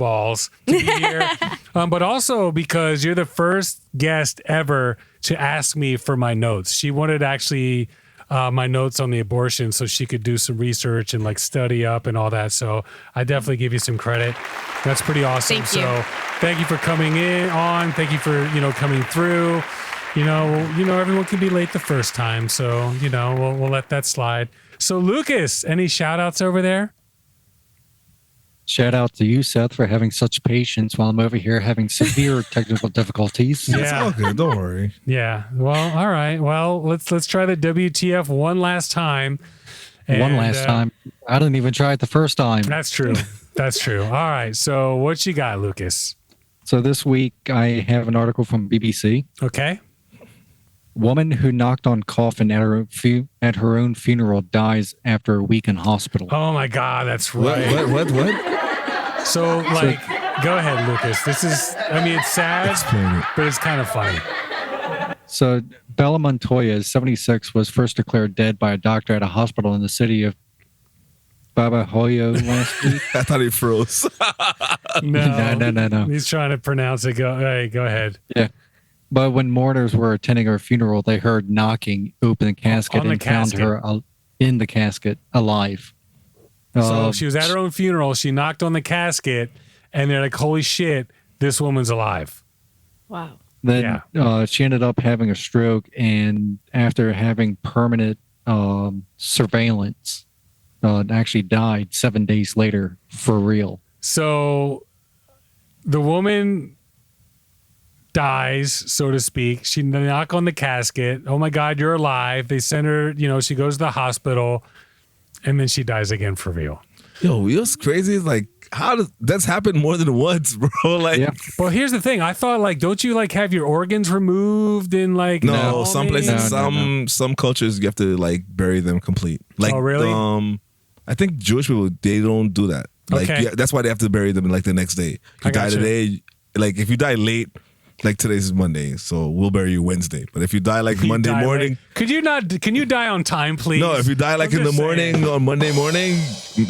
be here, but also because you're the first guest ever to ask me for my notes. She wanted actually my notes on the abortion so she could do some research and like study up and all that. So I definitely give you some credit. That's pretty awesome. Thank you. So thank you for coming on. Thank you for, coming through. Everyone can be late the first time. So, we'll let that slide. So Lucas, any shout outs over there? Shout out to you, Seth, for having such patience while I'm over here having severe technical difficulties. It's all good. Don't worry. Yeah. Well, all right. Well, let's try the WTF one last time. One last time. I didn't even try it the first time. That's true. That's true. All right. So what you got, Lucas? So this week I have an article from BBC. Okay. Woman who knocked on coffin at her own funeral dies after a week in hospital. Oh my God, that's right. What? So go ahead, Lucas. It's sad, Explain it. but it's kind of funny. So Bella Montoya, 76, was first declared dead by a doctor at a hospital in the city of Babahoyo last week. I thought he froze. No. He's trying to pronounce it. Go ahead. Yeah. But when mourners were attending her funeral, they heard knocking, open the casket, On the and found casket. her in the casket alive. So she was at her own funeral. She knocked on the casket, and they're like, "Holy shit, this woman's alive." Wow. Then she ended up having a stroke, and after having permanent surveillance, actually died 7 days later for real. So the woman dies, so to speak. She knock on the casket. Oh my God, you're alive. They send her, she goes to the hospital, and then she dies again for real. Yo, what's crazy is like, that's happened more than once, bro? Like, Yeah. Well, here's the thing. I thought, don't you have your organs removed in no, some places, No. some cultures you have to bury them complete. Oh, really? I think Jewish people, they don't do that. Okay. Yeah, that's why they have to bury them the next day. If I you die gotcha. today, if you die late, today's Monday, so we'll bury you Wednesday. But if you die If you Monday die morning, late- Can you die on time, please? no, if you die I'm in the just morning saying. on Monday morning,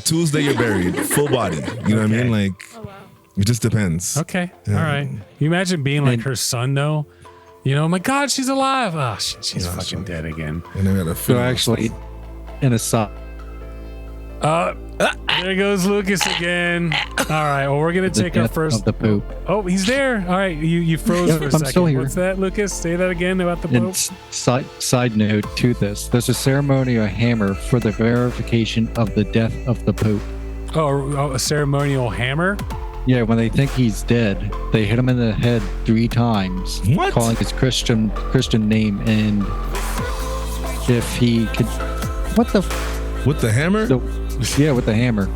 Tuesday you're buried, full body. You know what I mean? Oh wow. It just depends. Okay. Yeah. All right. You imagine being like her son, though? Oh my God, she's alive. Oh, she's fucking dead again. And then we had a So funeral. actually, in a side. There goes Lucas again. All right. Well, we're going to The take our death first. of the Pope. Oh, he's there. All right. You froze Yep, for a I'm second. still here. What's that, Lucas? Say that again about the And Pope. side note to this, there's a ceremonial hammer for the verification of the death of the Pope. Oh, a ceremonial hammer? Yeah, when they think he's dead, they hit him in the head 3 times, What? calling his Christian name, and if he could, what the, With the hammer? yeah, with the hammer.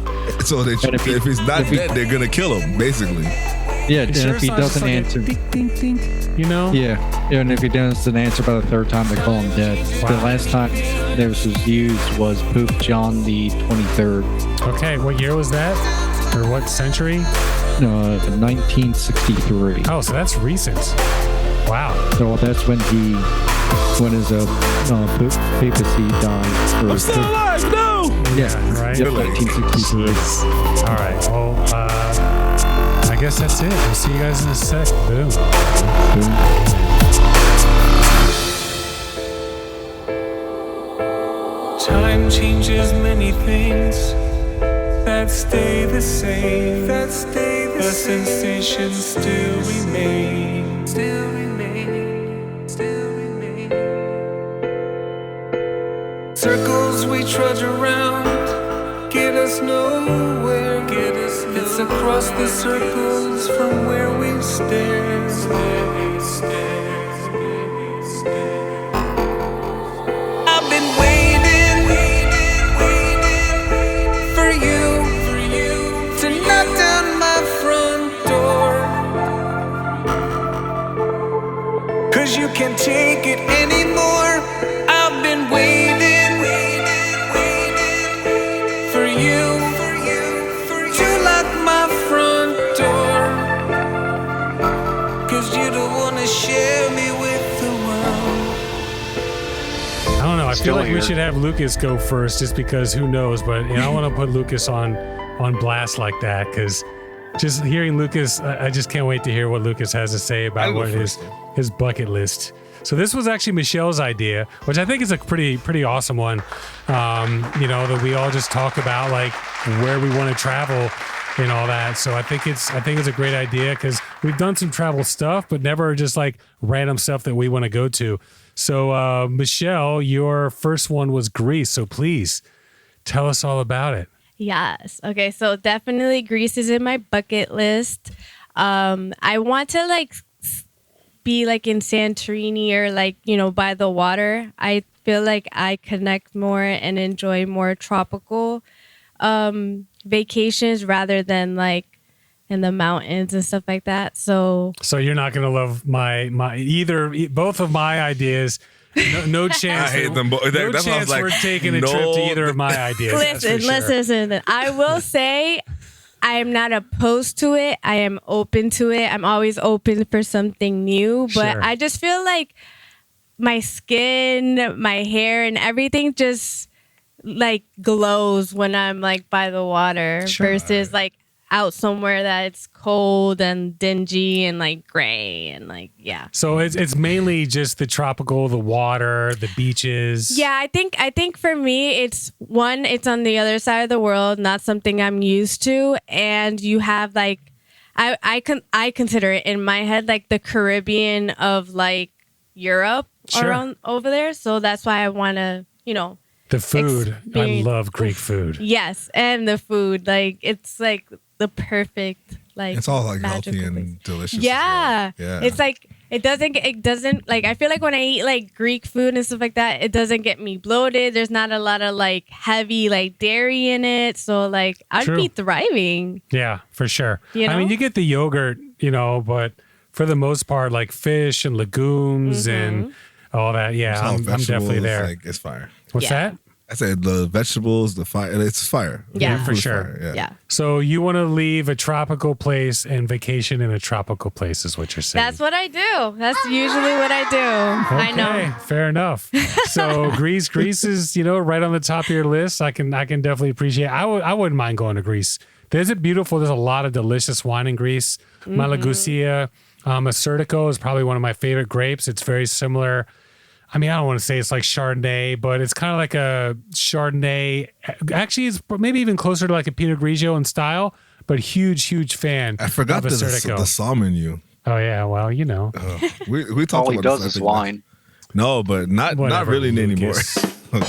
So if he's not if he- dead, they're going to kill him, basically. Yeah, You and sure if he it's not just doesn't like a answer, ding, ding, ding, yeah, and if he doesn't answer by the 3rd time, they call him dead. Wow. The last time this was used was Pope John the 23rd, Okay. What year was that? Or what century? 1963. Oh, so that's recent. Wow. So that's when his papacy died. Or I'm still alive, no! Yeah, Right? yep, Really? 1963. All right. Well, I I guess that's it. We'll see you guys in a sec. Boom. Time changes many things that stay the same. That stay the same. Sensations still remain. Still remain. Still remain. Circles we trudge around get us nowhere. Get us nowhere. It's across the circles from where we stare. I've been waiting for you to knock down my front door. 'Cause you can't take it anymore. I've been waiting for you to lock my front door. 'Cause you don't wanna share me with the world. I don't know. I feel Still like we here. should have Lucas go first just because who knows. But I want to put Lucas on blast like that because just hearing Lucas, I just can't wait to hear what Lucas has to say about I'll go what first, his bucket list. So this was actually Michelle's idea, which I think is a pretty awesome one. That we all just talk about like where we want to travel and all that. So I think it's a great idea because we've done some travel stuff, but never just like random stuff that we want to go to. So Michelle, your first one was Greece. So please tell us all about it. Yes. Okay. So definitely Greece is in my bucket list. I want to be like in Santorini or by the water. I feel like I connect more and enjoy more tropical vacations rather than like in the mountains and stuff like that. So you're not gonna love both of my ideas. No chance. I hate them both. No That's why I chance was like, we're taking a trip to either of my ideas. listen. I will say I am not opposed to it. I am open to it. I'm always open for something new. But Sure. I just feel like my skin, my hair, and everything just like glows when I'm like by the water versus like out somewhere that it's cold and dingy and like gray and like So it's mainly just the tropical, the water, the beaches. Yeah, I think for me it's on the other side of the world, not something I'm used to, and you have like I consider it in my head like the Caribbean of like Europe around over there. So that's why I want to, The food. I experience- love Greek food. Yes, and the food, like it's like the perfect like It's all like healthy magical place. and delicious. Yeah. as well. Yeah. It's like it doesn't like I feel like when I eat like Greek food and stuff like that, it doesn't get me bloated. There's not a lot of like heavy like dairy in it. So like I'd True. be thriving. Yeah, for sure. You I mean, know? you get the yogurt, but for the most part, like fish and legumes and all that. Yeah, It's all I'm definitely vegetables, there. Like, it's fire. What's Yeah. that? I said the vegetables, the fire. It's fire. Yeah. The For food is sure. fire, Yeah. So you want to leave a tropical place and vacation in a tropical place is what you're saying. That's what I do. That's usually what I do. I know. Okay, fair enough. So Greece is, right on the top of your list. I can definitely appreciate. I wouldn't mind going to Greece. There's a lot of delicious wine in Greece. Malagusia, Assyrtiko is probably one of my favorite grapes. It's very similar. I mean, I don't want to say it's like Chardonnay, but it's kind of like a Chardonnay. Actually, it's maybe even closer to like a Pinot Grigio in style, but huge fan I forgot of the Assyrtiko. psalm in you. Oh, yeah. Well, We talked All he about does this, is I think, whine. No, but not Whatever, really anymore. Lucas. Oh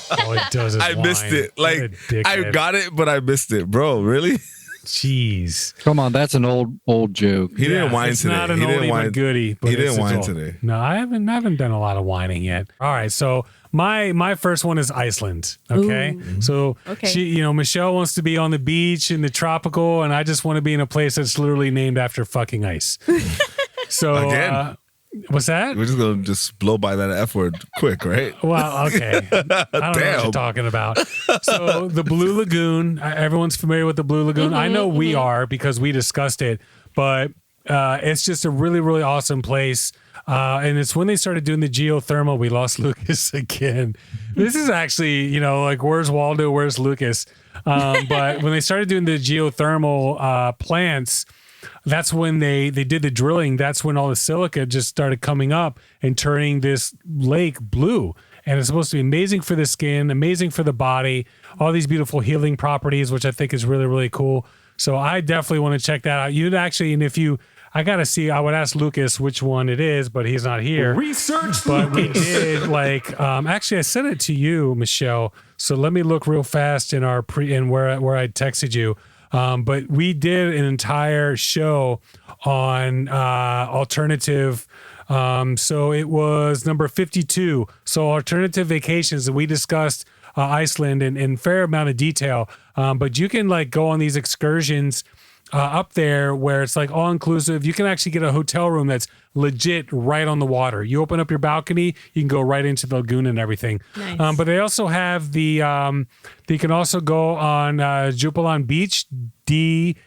God, All it does is I missed whine. it. What a Like I dickhead. got it, but I missed it, bro. Really? Jeez. Come on, that's an old joke. He didn't Yeah, whine it's today. not an he didn't oldie whine. but goodie. But He didn't it's whine all- today. No, I haven't done a lot of whining yet. All right, so my first one is Iceland. Okay, so Okay. Michelle wants to be on the beach in the tropical, and I just want to be in a place that's literally named after fucking ice. So Again. what's that? We're just gonna just blow by that F word quick, right? Well, okay. I don't know what Damn. you're talking about. So the Blue Lagoon, everyone's familiar with the Blue Lagoon. I know we are because we discussed it, but it's just a really, really awesome place. And it's when they started doing the geothermal, we lost Lucas again. This is actually, like where's Waldo, where's Lucas? But when they started doing the geothermal plants, that's when they did the drilling. That's when all the silica just started coming up and turning this lake blue. And it's supposed to be amazing for the skin, amazing for the body, all these beautiful healing properties, which I think is really, really cool. So I definitely want to check that out. You'd actually, and if you, I got to see, I would ask Lucas which one it is, but he's not here. Research But we Lucas. did actually I sent it to you, Michelle. So let me look real fast in our where I texted you. But we did an entire show on alternative. So it was number 52. So alternative vacations, and we discussed Iceland in fair amount of detail. But you can like go on these excursions up there where it's like all inclusive. You can actually get a hotel room that's legit right on the water. You open up your balcony, you can go right into the lagoon and everything. Nice. But they also have you can also go on Jupalan Beach, Djupalon.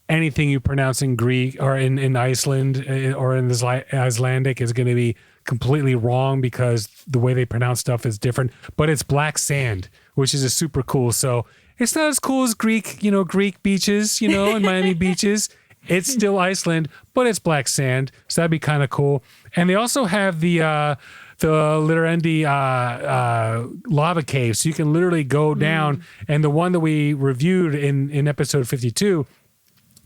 Anything you pronounce in Greek or in Iceland or in this Icelandic is going to be completely wrong because the way they pronounce stuff is different. But it's black sand, which is super cool. So it's not as cool as Greek beaches, and Miami beaches. It's still Iceland, but it's black sand. So that'd be kind of cool. And they also have the Litterendi lava cave. So you can literally go down. And the one that we reviewed in episode 52,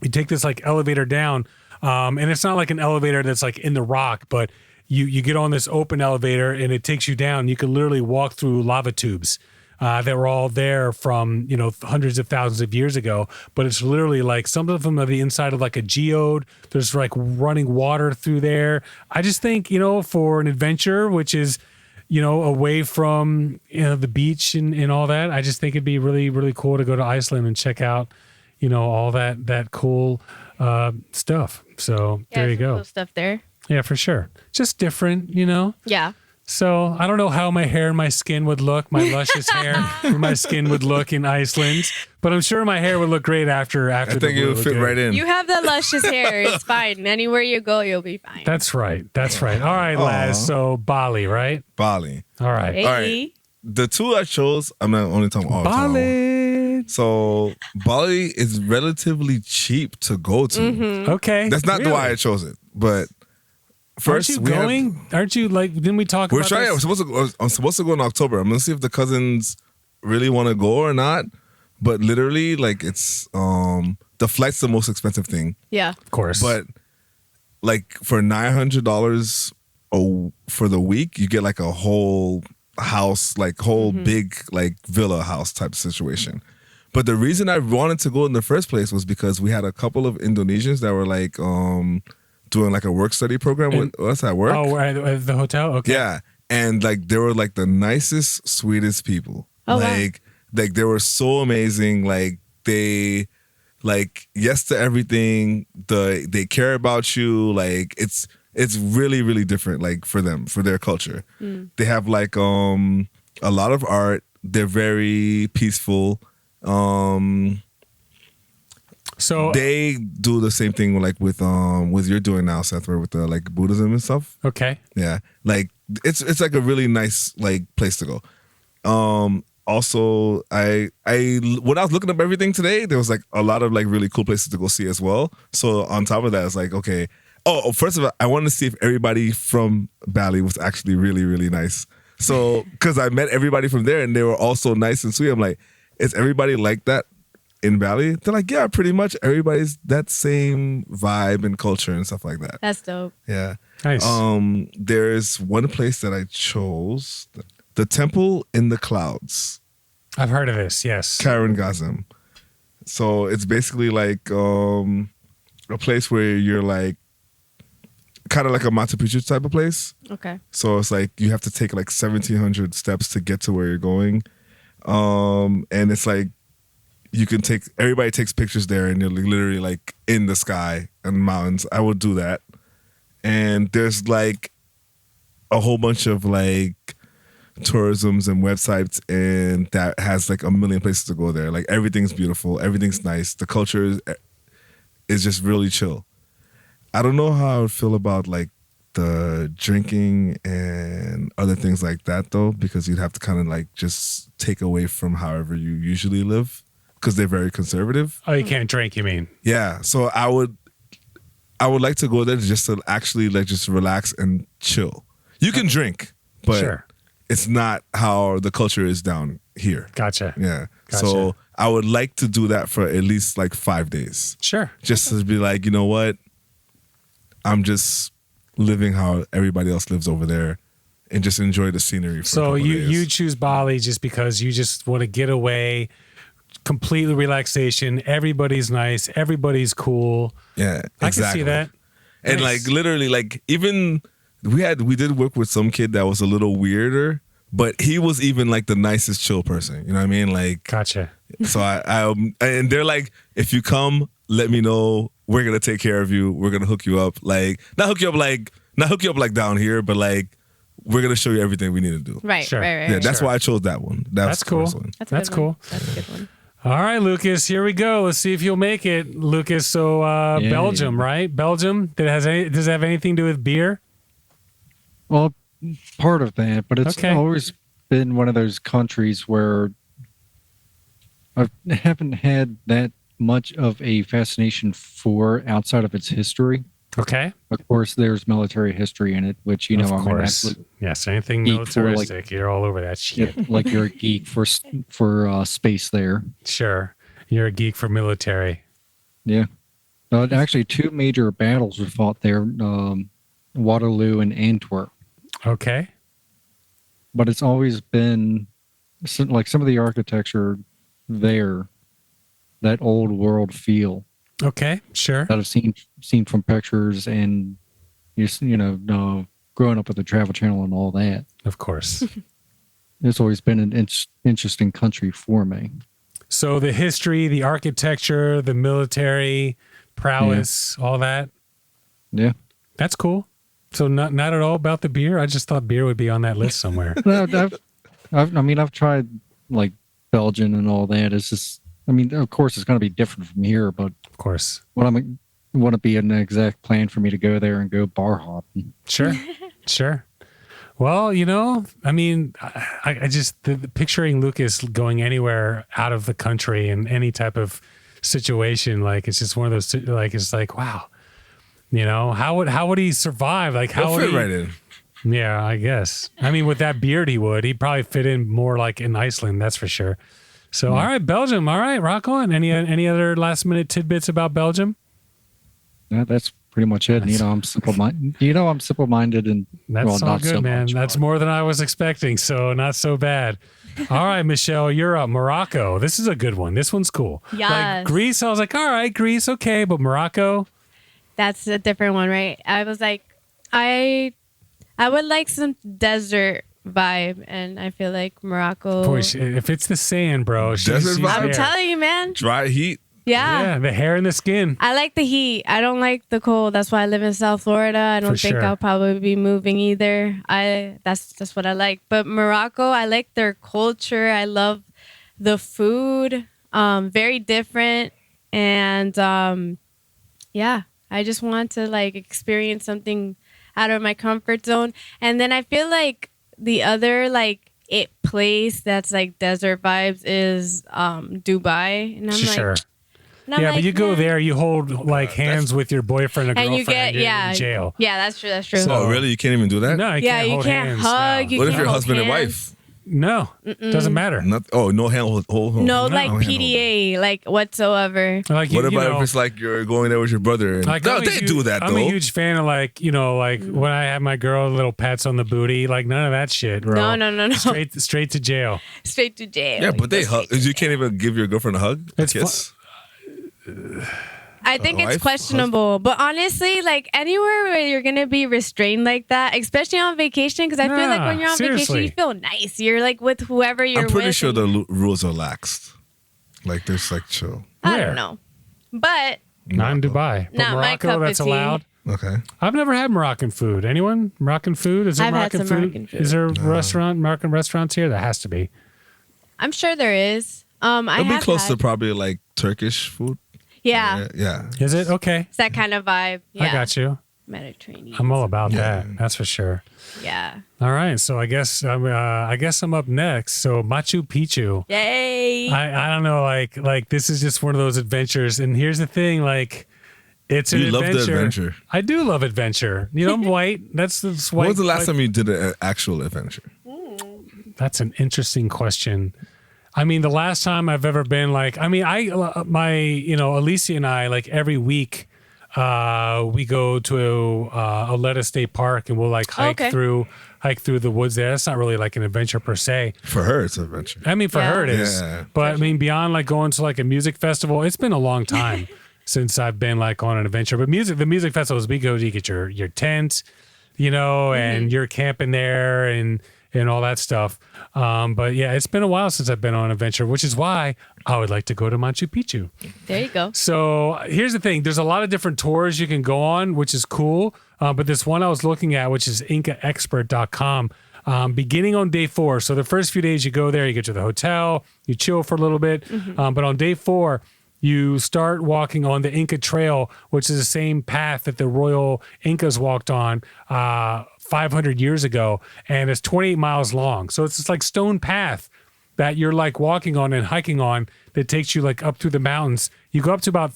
you take this like elevator down. And it's not like an elevator that's like in the rock, but you get on this open elevator and it takes you down. You can literally walk through lava tubes that were all there from, hundreds of thousands of years ago. But it's literally like some of them are the inside of like a geode. There's like running water through there. I just think, for an adventure, which is, away from, the beach and all that, I just think it'd be really, really cool to go to Iceland and check out, all that cool stuff. So there you some go. cool stuff there. Yeah, for sure. Just different, Yeah. So I don't know how my hair and my skin would look, my luscious hair and my skin would look in Iceland, but I'm sure my hair would look great after I the think it blue would fit lagoon. right in. You have the luscious hair. It's fine. Anywhere you go, you'll be fine. That's right. All right, Laz. So Bali, right? Bali. All right. Hey. All right. The two I chose, I'm not only talking about Bali. So Bali is relatively cheap to go to. Mm-hmm. Okay. That's not Really? why I chose it, but first Aren't you going? Aren't you like? Didn't we talk We're about trying. this? I'm supposed to go in October. I'm gonna see if the cousins really want to go or not. But literally, like it's the flight's the most expensive thing. Yeah. Of course. But like for $900 for the week, you get like a whole house, like whole big like villa house type situation. But the reason I wanted to go in the first place was because we had a couple of Indonesians that were like doing like a work study program with us at work. Oh, at the hotel. Okay. Yeah. And like they were like the nicest, sweetest people. Oh, wow. like they were so amazing. Like they like yes to everything. They care about you. Like it's really, really different, like for them, for their culture. They have like a lot of art. They're very peaceful. So They do the same thing like with you're doing now, Seth, where with the like Buddhism and stuff. okay. Yeah, like it's like a really nice like place to go. Also, I when I was looking up everything today, there was like a lot of like really cool places to go see as well. So on top of that, it's like okay. Oh, first of all, I wanted to see if everybody from Bali was actually really, really nice. So because I met everybody from there and they were all so nice and sweet. I'm like, is everybody like that in Bali? They're like, yeah, pretty much everybody's that same vibe and culture and stuff like that. That's dope. Yeah. Nice. There's one place that I chose, the Temple in the Clouds, I've heard of this. Yes. Karen Gazim. So it's basically like a place where you're like kind of like a Machu Picchu type of place. Okay. So it's like you have to take like 1,700 steps to get to where you're going. And it's like everybody takes pictures there and you're literally like in the sky and mountains. I would do that. And there's like a whole bunch of like tourisms and websites and that has like a million places to go there. Like everything's beautiful. Everything's nice. The culture is just really chill. I don't know how I would feel about like the drinking and other things like that though, because you'd have to kind of like just take away from however you usually live. because they're very conservative. Oh, you can't drink, you mean? Yeah, so I would like to go there just to actually like just relax and chill. You can drink, but Sure. it's not how the culture is down here. Gotcha. Yeah. Gotcha. So I would like to do that for at least like 5 days. Sure. Just to be like, you know what? I'm just living how everybody else lives over there and just enjoy the scenery for a So couple you days. you choose Bali just because you just want to get away, completely relaxation. Everybody's nice. Everybody's cool. Yeah, exactly. I can see that. And Nice. like literally, like even we did work with some kid that was a little weirder, but he was even like the nicest chill person. You know what I mean? Like, Gotcha. so I and they're like, if you come, let me know. We're gonna take care of you. We're gonna hook you up. Like not hook you up like down here, but like we're gonna show you everything we need to do. Right, Sure. right, right. Yeah, that's Sure. why I chose that one. That's the cool. first one. That's That's a good one. cool. That's a good one. All right, Lucas, here we go. Let's see if you'll make it. Lucas, so Yeah. Belgium, right? Belgium, does it have anything to do with beer? Well, part of that, but it's Okay. always been one of those countries where I haven't had that much of a fascination for outside of its history. Okay. Of course, there's military history in it, which you know of I'm an course. absolute Yes, anything geek for, like- militaristic, you're all over that shit. like you're a geek for space there. Sure. You're a geek for military. Yeah. Actually, 2 major battles were fought there, Waterloo and Antwerp. Okay. But it's always been like some of the architecture there, that old world feel Okay. Sure. that I've seen from pictures and growing up with the Travel Channel and all that. Of course. It's always been an interesting country for me. So the history, the architecture, the military prowess, all that. Yeah. That's cool. So not at all about the beer. I just thought beer would be on that list somewhere. No, I've tried like Belgium and all that. It's just, of course, it's going to be different from here, but Of course. want to be an exact plan for me to go there and go bar hopping. Sure. Sure. Well, I just picturing Lucas going anywhere out of the country in any type of situation, like it's just one of those, like it's like, wow, how would he survive? Like how He'll would fit he? right in. Yeah, I guess. With that beard, he'd probably fit in more like in Iceland, that's for sure. So, all right, Belgium. All right, rock on. Any other last minute tidbits about Belgium? That's pretty much it. I'm simple-minded. I'm simple-minded, and That's all not good, so man. much, That's but- more than I was expecting, so not so bad. All right, Michelle, you're up. Morocco. This is a good one. This one's cool. Like Yes. Greece, I was like, all right, Greece, okay, but Morocco, That's a different one, right? I was like, I would like some desert vibe, and I feel like Morocco. boy, if it's the sand, bro. Desert vibe? I'm there. telling you, man. Dry heat. Yeah. The hair and the skin. I like the heat. I don't like the cold. That's why I live in South Florida. I don't For think sure. I'll probably be moving either. That's what I like. But Morocco, I like their culture. I love the food. Very different. And yeah, I just want to like experience something out of my comfort zone. And then I feel like the other like place that's like desert vibes is Dubai. And I'm Sure. like, and I'm Yeah, like, but you go nah. there, you hold like hands with your boyfriend or And girlfriend, you get you're in jail. Yeah, that's true. That's true. So- Oh, really? You can't even do that? No, you yeah, can't you hold can't hands. hug. No. You What if can't you're hold husband and hands. wife? No, doesn't matter. No hand hold. No, no like hand PDA, like whatsoever. Like What about if it's like you're going there with your brother? And, no, I'm a they huge- do that I'm though. a huge fan of like when I have my girl little pats on the booty, like none of that shit, bro. No. Straight to jail. Straight to jail. Yeah, but they hug. You can't even give your girlfriend a hug. It's Kiss. I think it's wife, questionable, but honestly, like anywhere where you're gonna be restrained like that, especially on vacation, because I feel like when you're on vacation, seriously. you feel nice. You're like with whoever you're I'm pretty with. sure and- the rules are laxed. Like there's like chill. I Where? don't know, but Not in Dubai. But Not my Morocco, cup of that's tea. allowed. Okay. I've never had Moroccan food. Anyone? Moroccan food? Is there I've had Moroccan some food? Moroccan food. Is there Moroccan restaurants here? There has to be. I'm sure there is. I It'll be have close to had, probably like Turkish food. yeah, Yeah. Is it? Okay. it's that kind of vibe. Yeah. I got you. Mediterranean. I'm all about that. That's for sure. Yeah. All right, so I guess I'm up next. So Machu Picchu. Yay. I don't know, like this is just one of those adventures. And here's the thing, like it's an adventure. You love the adventure. I do love adventure. You know, I'm white. That's white. When was the last time you did an actual adventure? That's an interesting question. I mean, the last time I've ever been Alicia and I, like every week, we go to Aletta State Park and we'll like hike through the woods there. That's not really like an adventure per se. For her, it's an adventure. I mean, for her it is. Yeah. But I mean, beyond like going to like a music festival, it's been a long time since I've been like on an adventure. But the music festivals we go to, you get your tent, you know, and you're camping there and all that stuff. But yeah, it's been a while since I've been on an adventure, which is why I would like to go to Machu Picchu. There you go. So here's the thing. There's a lot of different tours you can go on, which is cool. But this one I was looking at, which is IncaExpert.com, beginning on day 4. So the first few days you go there, you get to the hotel, you chill for a little bit. But on day 4, you start walking on the Inca Trail, which is the same path that the royal Incas walked on 500 years ago. And it's 28 miles long. So it's this like stone path that you're like walking on and hiking on that takes you like up through the mountains. You go up to about,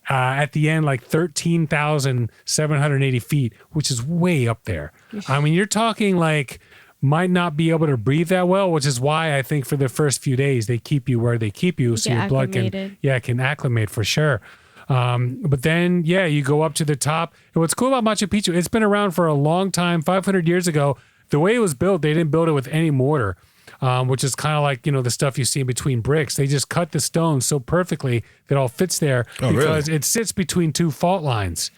at the end, like 13,780 feet, which is way up there. I mean, you're talking like might not be able to breathe that well, which is why I think for the first few days they keep you where they keep you. So your blood can acclimate for sure. But then, you go up to the top. And what's cool about Machu Picchu, it's been around for a long time, 500 years ago. The way it was built, they didn't build it with any mortar. Which is kind of like, the stuff you see between bricks. They just cut the stone so perfectly that it all fits there because it sits between 2 fault lines.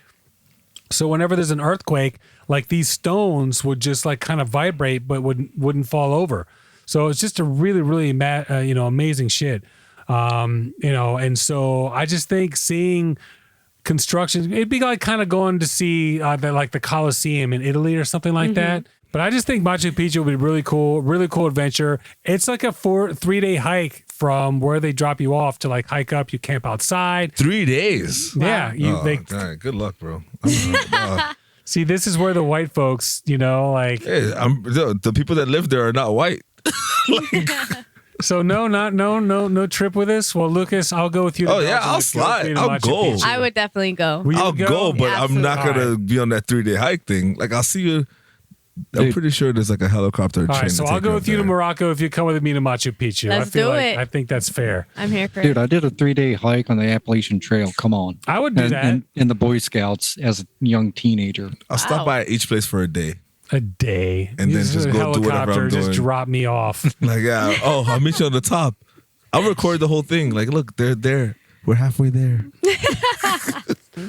So whenever there's an earthquake, like these stones would just like kind of vibrate, but wouldn't fall over. So it's just a really, really, amazing shit. And so I just think seeing construction, it'd be like kind of going to see the Colosseum in Italy or something like that. But I just think Machu Picchu would be really cool adventure. It's like a 3-day hike from where they drop you off to like hike up. You camp outside. 3 days. Yeah. Good luck, bro. See, this is where the white folks, Hey, the people that live there are not white. So no trip with us. Well, Lucas, I'll go with you. I'll slide. I'll go. I would definitely go. I'll go, but Absolutely. I'm not gonna be on that 3-day hike thing. Like I'll see you. I'm pretty sure there's like a helicopter. All right, so I'll go with you to Morocco if you come with me to Machu Picchu. Let's do it. I think that's fair. I'm here for it. Dude, I did a 3-day hike on the Appalachian Trail. Come on. I would do that. In the Boy Scouts as a young teenager. I'll stop by each place for a day. A day. And then just go do whatever I'm doing. Just drop me off. Like, I'll meet you on the top. I'll record the whole thing. Like, look, they're there. We're halfway there.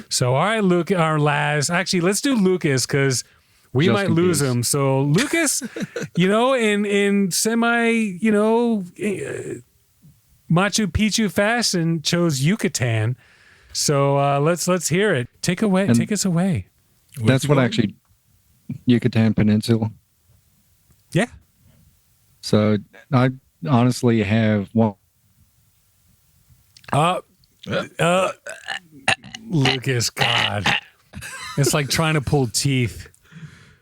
So, all right, Luke, or Laz. Actually, let's do Lucas because we might lose him. So, Lucas, in semi, Machu Picchu fashion, chose Yucatan. So let's hear it. Take us away. That's what actually Yucatan Peninsula. Yeah. So I honestly have one. Lucas, God, it's like trying to pull teeth.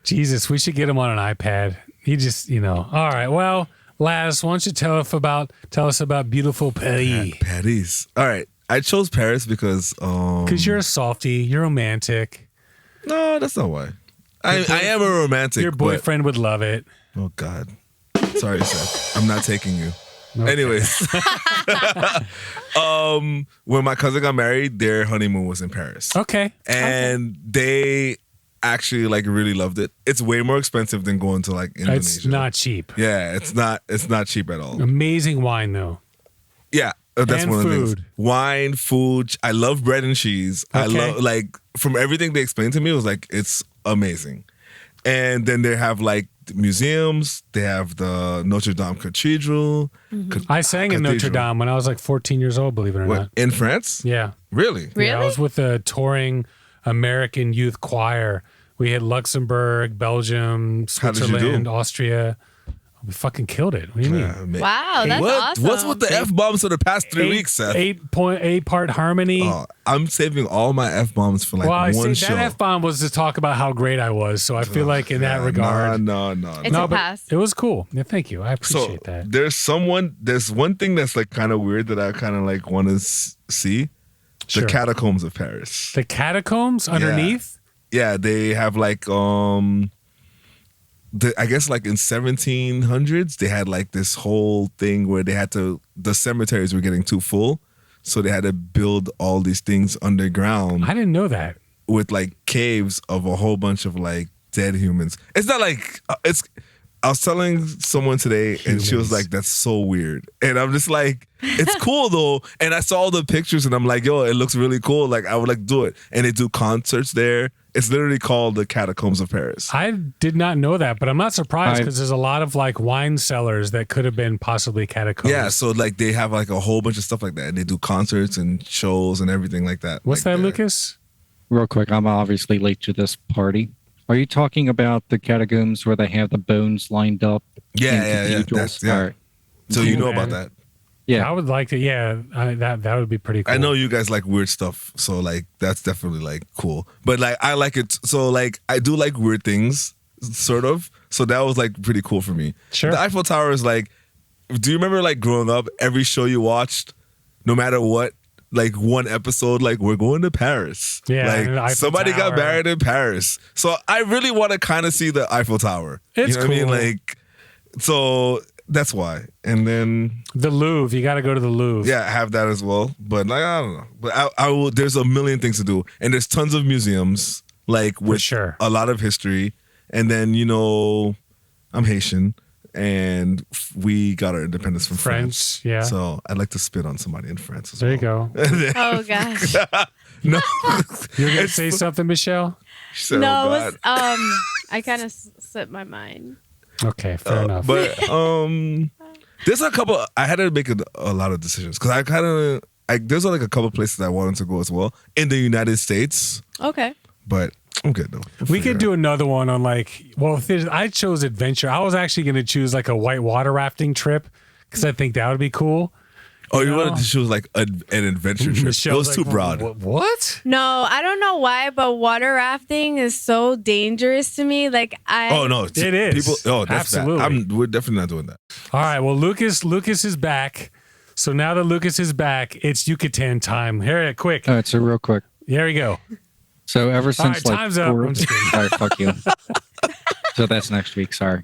Jesus, we should get him on an iPad. He just, all right. Well, Laz, why don't you tell us about beautiful Paris? Paris. All right. I chose Paris because you're a softie, you're romantic. No, that's not why. I am a romantic. Your boyfriend would love it. Oh God. Sorry, Seth. I'm not taking you. Okay. Anyways, when my cousin got married, their honeymoon was in Paris. Okay. And they actually like really loved it. It's way more expensive than going to like Indonesia. It's not cheap. Yeah, it's not cheap at all. Amazing wine though. Yeah, that's and one of the food. things. Wine, food. I love bread and cheese. Okay. I love like from everything they explained to me, it was like it's amazing. And then they have like museums. They have the Notre Dame Cathedral. I sang in Notre Dame when I was like 14 years old, believe it or not. In France? Yeah. Really? Yeah, I was with a touring American youth choir. We had Luxembourg, Belgium, Switzerland, Austria. We fucking killed it. What do you mean? Yeah, man. Wow, that's awesome. What's with the F-bombs for the past 3 weeks, Seth? 8.8 part harmony. Oh, I'm saving all my F-bombs for like well, I one see, show. that F-bomb was to talk about how great I was. So I feel like in that regard. No. It's a but pass. it was cool. Yeah, thank you. I So appreciate that. there's one thing that's like kind of weird that I kind of like want to see. Sure. The catacombs of Paris. The catacombs underneath? Yeah, they have like I guess like in 1700s they had like this whole thing where the cemeteries were getting too full, so they had to build all these things underground I didn't know that. with like caves of a whole bunch of like dead humans. It's not like I was telling someone today and she was Humans. like, that's so weird. And I'm just like, it's cool though. And I saw the pictures and I'm like, yo, it looks really cool. Like I would like do it. And they do concerts there. It's literally called the Catacombs of Paris. I did not know that, but I'm not surprised because there's a lot of like wine cellars that could have been possibly catacombs. Yeah, so like they have like a whole bunch of stuff like that. And they do concerts and shows and everything like that. What's like that, there. Lucas? Real quick, I'm obviously late to this party. Are you talking about the catacombs where they have the bones lined up? Yeah, in yeah. cathedrals? Yeah. All right. So you Cool, know about man. that. Yeah. I would like to. Yeah, that would be pretty cool. I know you guys like weird stuff, so like that's definitely like cool. But like I like it, so like I do like weird things, sort of. So that was like pretty cool for me. Sure. The Eiffel Tower is like, do you remember like growing up, every show you watched, no matter what, like one episode, like we're going to Paris. Yeah, and the like Eiffel somebody got Tower. married in Paris. So I really want to kind of see the Eiffel Tower. It's you know what I mean? cool. Like, so that's why. And then The Louvre. You got to go to the Louvre. yeah, I have that as well. But like I don't know. But I will. There's a million things to do, and there's tons of museums like with sure. a lot of history. And then I'm Haitian, and we got our independence from France. French, yeah. So I'd like to spit on somebody in France as There well. you go. Oh gosh. No, You're gonna say something, Michelle? She said, No, oh, it God. was I kind of slipped my mind. Okay, fair enough. But there's a couple. I had to make a lot of decisions because I kind of there's like a couple places I wanted to go as well in the United States, Okay. but I'm good though. We could do another one on I chose adventure. I was actually going to choose like a white water rafting trip because I think that would be cool. Oh, you know? wanted to choose like an adventure trip? It was too broad. What? No, I don't know why, but water rafting is so dangerous to me. Like Oh no, It is. People. Oh, that's Absolutely. bad. We're definitely not doing that. All right. Well, Lucas is back. So now that Lucas is back, it's Yucatan time. Here, quick. All right, so real quick. There we go. So ever since right, time's up. I'm just kidding. All right, fuck you. So that's next week. Sorry.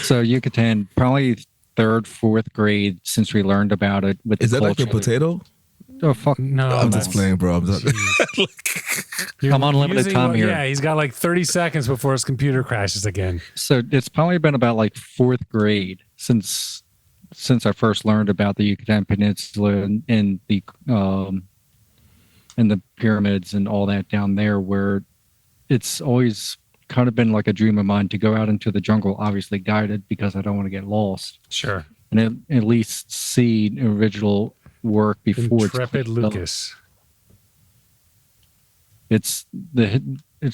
So Yucatan, probably third, fourth grade since we learned about it. With Is the that like a culture. potato? Oh fuck! No, I'm that's- just playing, bro. I'm just, You're I'm on limited using time what- here. Yeah, he's got like 30 seconds before his computer crashes again. So it's probably been about like fourth grade since I first learned about the Yucatan Peninsula and the pyramids and all that down there, where it's always kind of been like a dream of mine to go out into the jungle, obviously guided because I don't want to get lost, Sure. and at least see original work before Intrepid it's developed. Lucas. It's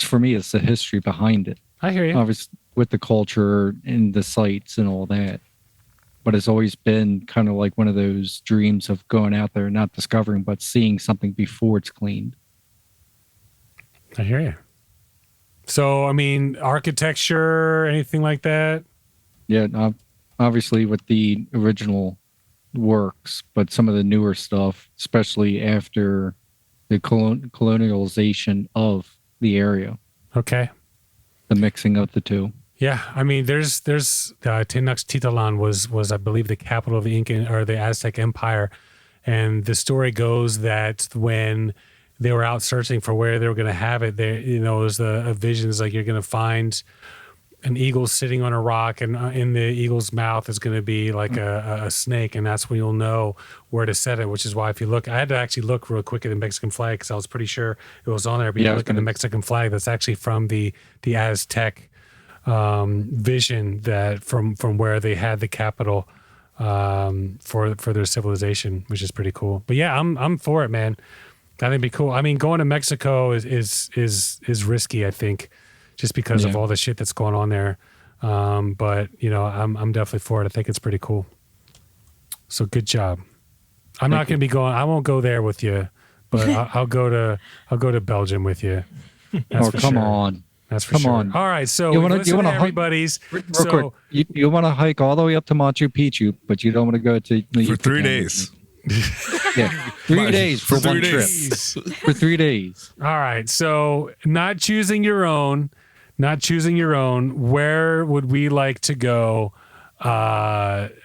for me, it's the history behind it. I hear you. Obviously with the culture and the sites and all that, but it's always been kind of like one of those dreams of going out there, not discovering, but seeing something before it's cleaned. I hear you. So, I mean, architecture, anything like that? Yeah, obviously with the original works, but some of the newer stuff, especially after the colonialization of the area, Okay. the mixing of the two. Yeah, I mean, there's Tenochtitlan was I believe the capital of the Inca or the Aztec Empire, and the story goes that when they were out searching for where they were going to have it, there it was a vision is like you're going to find an eagle sitting on a rock, and in the eagle's mouth is going to be like a snake, and that's when you'll know where to set it. Which is why if you look, I had to actually look real quick at the Mexican flag because I was pretty sure it was on there. But Yeah, I you was look at the Mexican flag, that's actually from the Aztec vision that from where they had the capital for their civilization, which is pretty cool. But yeah, I'm for it, man. I think it'd be cool. I mean, going to Mexico is risky, I think, just because of Yeah. all the shit that's going on there. But I'm definitely for it. I think it's pretty cool. So good job. I'm not going to be going. I won't go there with you, but I'll go to Belgium with you. That's for come sure. on. That's for Come sure. on. All right, so You we wanna- listen you wanna to hike- everybody's. Real So quick, you want to hike all the way up to Machu Picchu, but you don't want to go to For 3 days. Yeah, 3 days for 3 one days. trip. For 3 days. all right, so not choosing your own. Where would we like to go?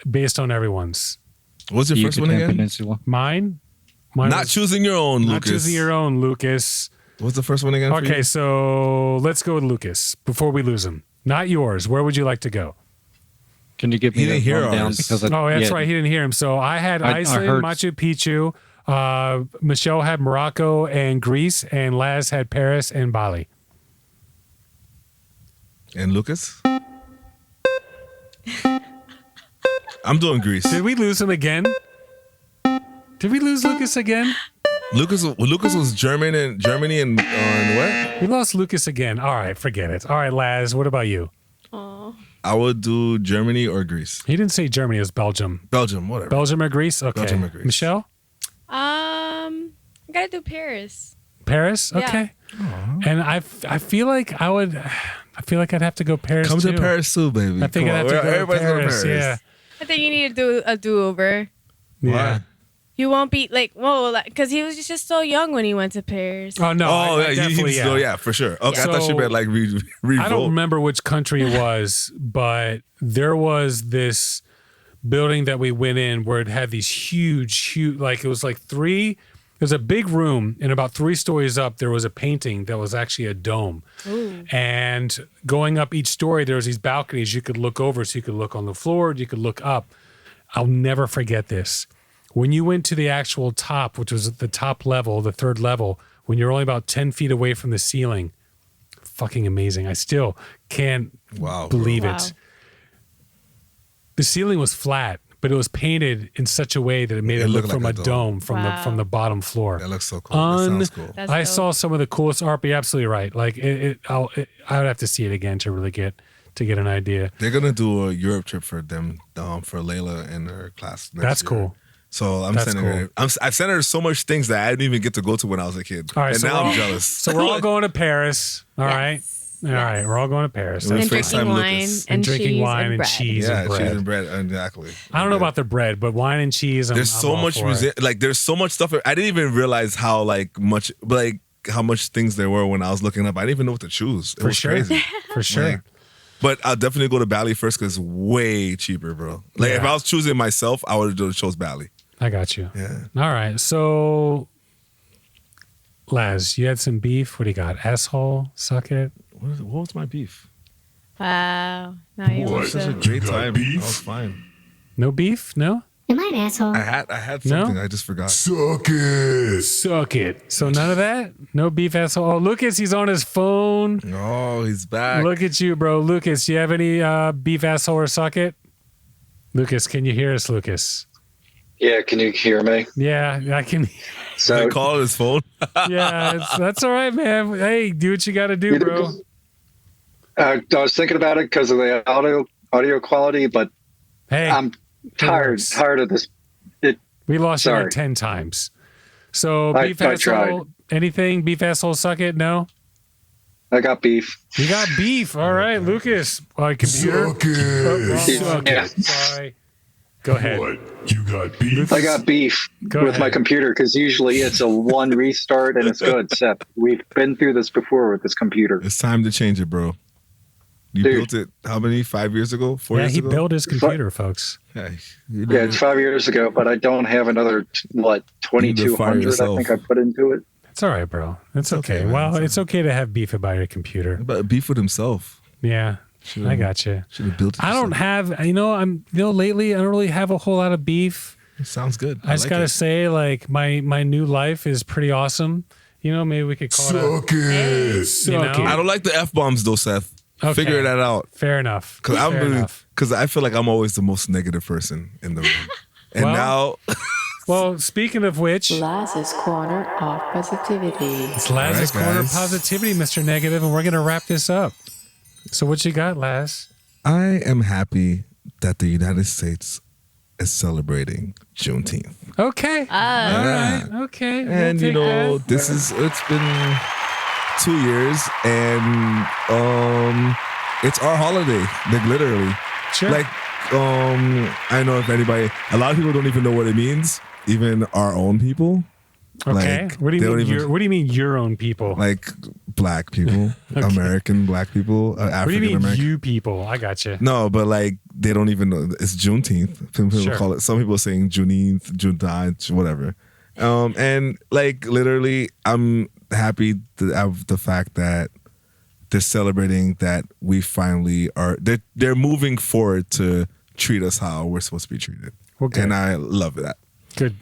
Based on everyone's. What's your first one Yucatan again? Peninsula. Mine Not was- choosing your own, Not Lucas. choosing your own, Lucas. What's the first one again? for Okay, you? so let's go with Lucas before we lose him. Not yours. Where would you like to go? Can you give me He didn't a hear rundown? ours. Because Oh, that's right. He didn't hear him. So I had I Iceland, heard- Machu Picchu. Michelle had Morocco and Greece, and Laz had Paris and Bali. And Lucas? I'm doing Greece. Did we lose him again? Did we lose Lucas again? Lucas was Germany and what? We lost Lucas again. All right, forget it. All right, Laz, what about you? Oh. I would do Germany or Greece. He didn't say Germany, it was Belgium. Belgium, whatever. Belgium or Greece? Okay. Belgium or Greece. Michelle? I gotta do Paris. Paris? Yeah. Okay. And I feel like I'd have to go Paris Come too. to Paris too, baby. I think Come I'd have on. to go to Everybody's going to Paris. Paris. Yeah. I think you need to do a do-over. Yeah. You won't be because he was just so young when he went to Paris. Oh no. Oh, I yeah, definitely, yeah. Yeah, for sure. Okay, I thought you So, meant like revolt. I don't remember which country it was, but there was this building that we went in where it had these huge, like it was like there's a big room, and about 3 stories up, there was a painting that was actually a dome. Ooh. And going up each story, there was these balconies you could look over, so you could look on the floor, you could look up. I'll never forget this. When you went to the actual top, which was the top level, the 3rd level, when you're only about 10 feet away from the ceiling, fucking amazing. I still can't believe Wow. it. The ceiling was flat, but it was painted in such a way that it made it look looked from like a a dome dome. from Wow. the bottom floor. That looks so cool. That sounds cool. That's I dope. saw some of the coolest art, but you're absolutely right. Like I would have to see it again to really get an idea. They're gonna do a Europe trip for them, for Layla and her class. Next That's year. cool. So I'm That's sending her. I've sent her so much things that I didn't even get to go to when I was a kid. All right, and so now we're I'm all- jealous. So we're all going to Paris. All right. All right. We're all going to Paris. It was And FaceTime drinking wine Lucas. and drinking cheese wine and bread. cheese Yeah, and bread. cheese and bread. Exactly. I don't know about the bread, but wine and cheese. There's I'm so all much for it. like there's so much stuff. I didn't even realize how how much things there were when I was looking up. I didn't even know what to choose. It For was sure. crazy. For sure. Like, but I'll definitely go to Bali first because it's way cheaper, bro. Like if Yeah. I was choosing myself, I would have chose Bali. I got you. Yeah. All right. So, Laz, you had some beef. What do you got? Asshole? Suck it? What was my beef? Wow. Now you What? want Such a to. great got time. beef? I was fine. No beef? No? Am I an asshole? I had No? something. I just forgot. Suck it. Suck it. So none of that? No beef, asshole? Oh, Lucas, he's on his phone. Oh, he's back. Look at you, bro. Lucas, do you have any beef, asshole, or suck it? Lucas, can you hear us, Lucas? Yeah, can you hear me? Yeah, I can. They So call his phone. Yeah, that's all right, man. Hey, do what you got to do, bro. I was thinking about it because of the audio quality, but Hey, I'm works. tired of this. we lost you like sorry. 10 times. So I beef, asshole, tried. anything? Beef, asshole, suck it? No? I got beef. You got beef. All right, Lucas. Computer. Suck it. Suck Yeah. it. Sorry. Go ahead. What? You got beef? I got beef Go with my ahead. computer because usually it's a one restart and it's good. Seth, we've been through this before with this computer. It's time to change it, bro. You Dude. built it how many? 5 years ago? 4 Yeah, years he ago? built his computer, folks. Hey, you Yeah, did it's it. 5 years ago, but I don't have another You need to fire 2,200. I yourself. think I put into it. It's all right, bro. It's okay. okay, man. Well, It's it's okay to have beef about your computer. But beef with himself. Yeah, I got you. Should have built it. I don't yourself. have, lately I don't really have a whole lot of beef. It sounds good. I just like gotta it. say, like my new life is pretty awesome. Maybe we could call Suck it. Suck I it. don't like the F bombs though, Seth. Okay. Figure that out. Fair enough. Cause Fair enough. because I feel like I'm always the most negative person in the room. And Well- now Well, speaking of which, Laz's Corner of Positivity. it's Laz's All right, Corner of guys. Positivity, Mr. Negative, and we're gonna wrap this up. So what you got, Laz? I am happy that the United States is celebrating Juneteenth. Okay. All right. Okay. And we'll take that. it's been 2 years, and it's our holiday, like literally. Sure. Like, I know if anybody, a lot of people don't even know what it means, even our own people. Okay. Like, What do they you don't mean? even- What do you mean your own people? Like black people, American black people, What do you African mean American. you people? I got you. No, but like they don't even know it's Juneteenth. Some people Sure. call it. Some people are saying Juneteenth, Juneteenth, whatever. And like literally, I'm happy to have the fact that they're celebrating that we finally are. They're moving forward to treat us how we're supposed to be treated, Okay. and I love that. Good.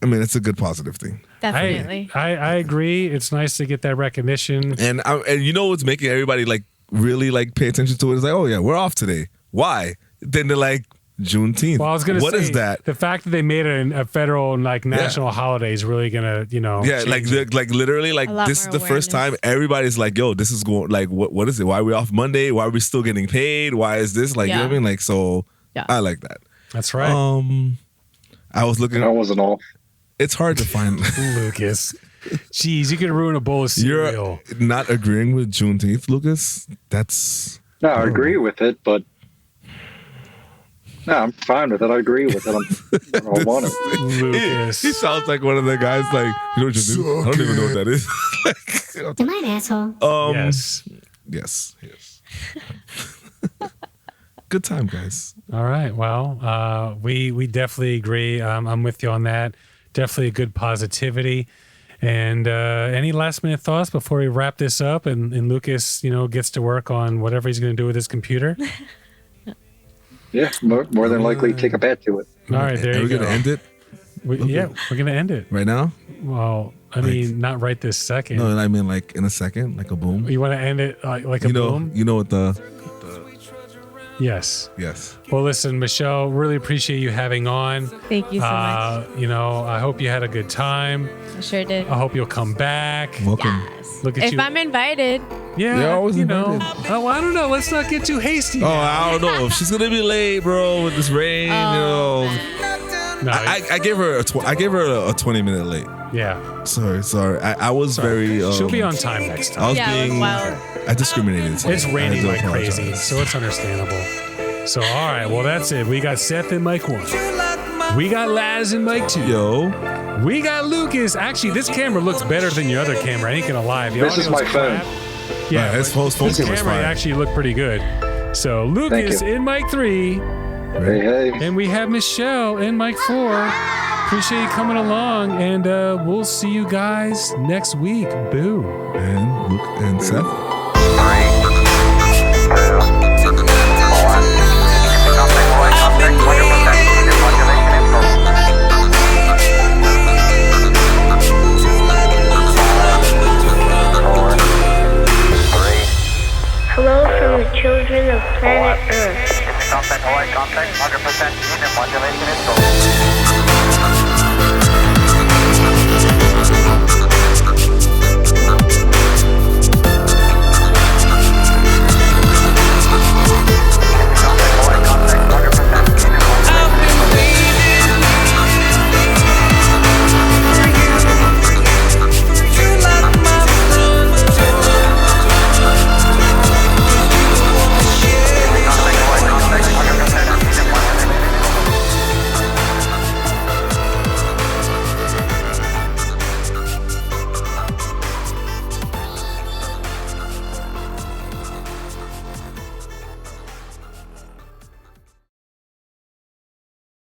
I mean, it's a good positive thing. Definitely. I agree. It's nice to get that recognition. And you know what's making everybody like really like pay attention to it is like, oh yeah, we're off today. Why? Then they're like Juneteenth. Well, I was going to say, what is that? The fact that they made it a federal and like national holiday is really going to, Yeah, change it. like literally, like A lot this is more the first awareness. time everybody's like, yo, this is going like what is it? Why are we off Monday? Why are we still getting paid? Why is this like you know what I mean? Like so Yeah. I like that. That's right. I was looking I wasn't off. it's hard to find Lucas. Jeez, you could ruin a bowl of cereal. you're not agreeing with Juneteenth, Lucas. That's No, I agree with it, but no, I'm fine with it. I agree with it. I don't want it. Lucas. he sounds like one of the guys like, you know what you do? I don't even know what that is. Am I an asshole? Yes. Yes. Good time, guys. All right. Well, we definitely agree. I'm with you on that. Definitely a good positivity. And any last minute thoughts before we wrap this up and Lucas, gets to work on whatever he's going to do with his computer? Yeah, more than likely take a bet to it. All right, there Are you we go. gonna end it Yeah, we're going to end it. right now? Well, I mean, not right this second. No, I mean like in a second, like a boom. You want to end it like a boom? You know what the Yes. yes. Well, listen, Michelle, really appreciate you having on. Thank you so much. I hope you had a good time. I sure did. I hope you'll come back. Welcome. Yes. Look at If you. I'm invited, Yeah, You're always you know. invited. Oh, I don't know. Let's not get too hasty. Oh, I don't know. She's gonna be late, bro, with this rain. Oh, No, I gave her a 20-minute late. yeah. Sorry. I was very. She'll be on time next I time. was Yeah, being. well- I discriminated. today. It's raining I do like apologize. crazy, so it's understandable. So, all right. Well, that's it. We got Seth and Mike 1. We got Laz and Mike 2. Yo, We got Lucas. Actually, this camera looks better than your other camera. I ain't gonna lie. The This is audio's my phone. crap. Yeah, Right, his but phone this camera's camera fine. actually looked pretty good. So Lucas you. in Mike 3, hey. and we have Michelle in Mike 4. Appreciate you coming along, and we'll see you guys next week. Boo. and Luke and Seth.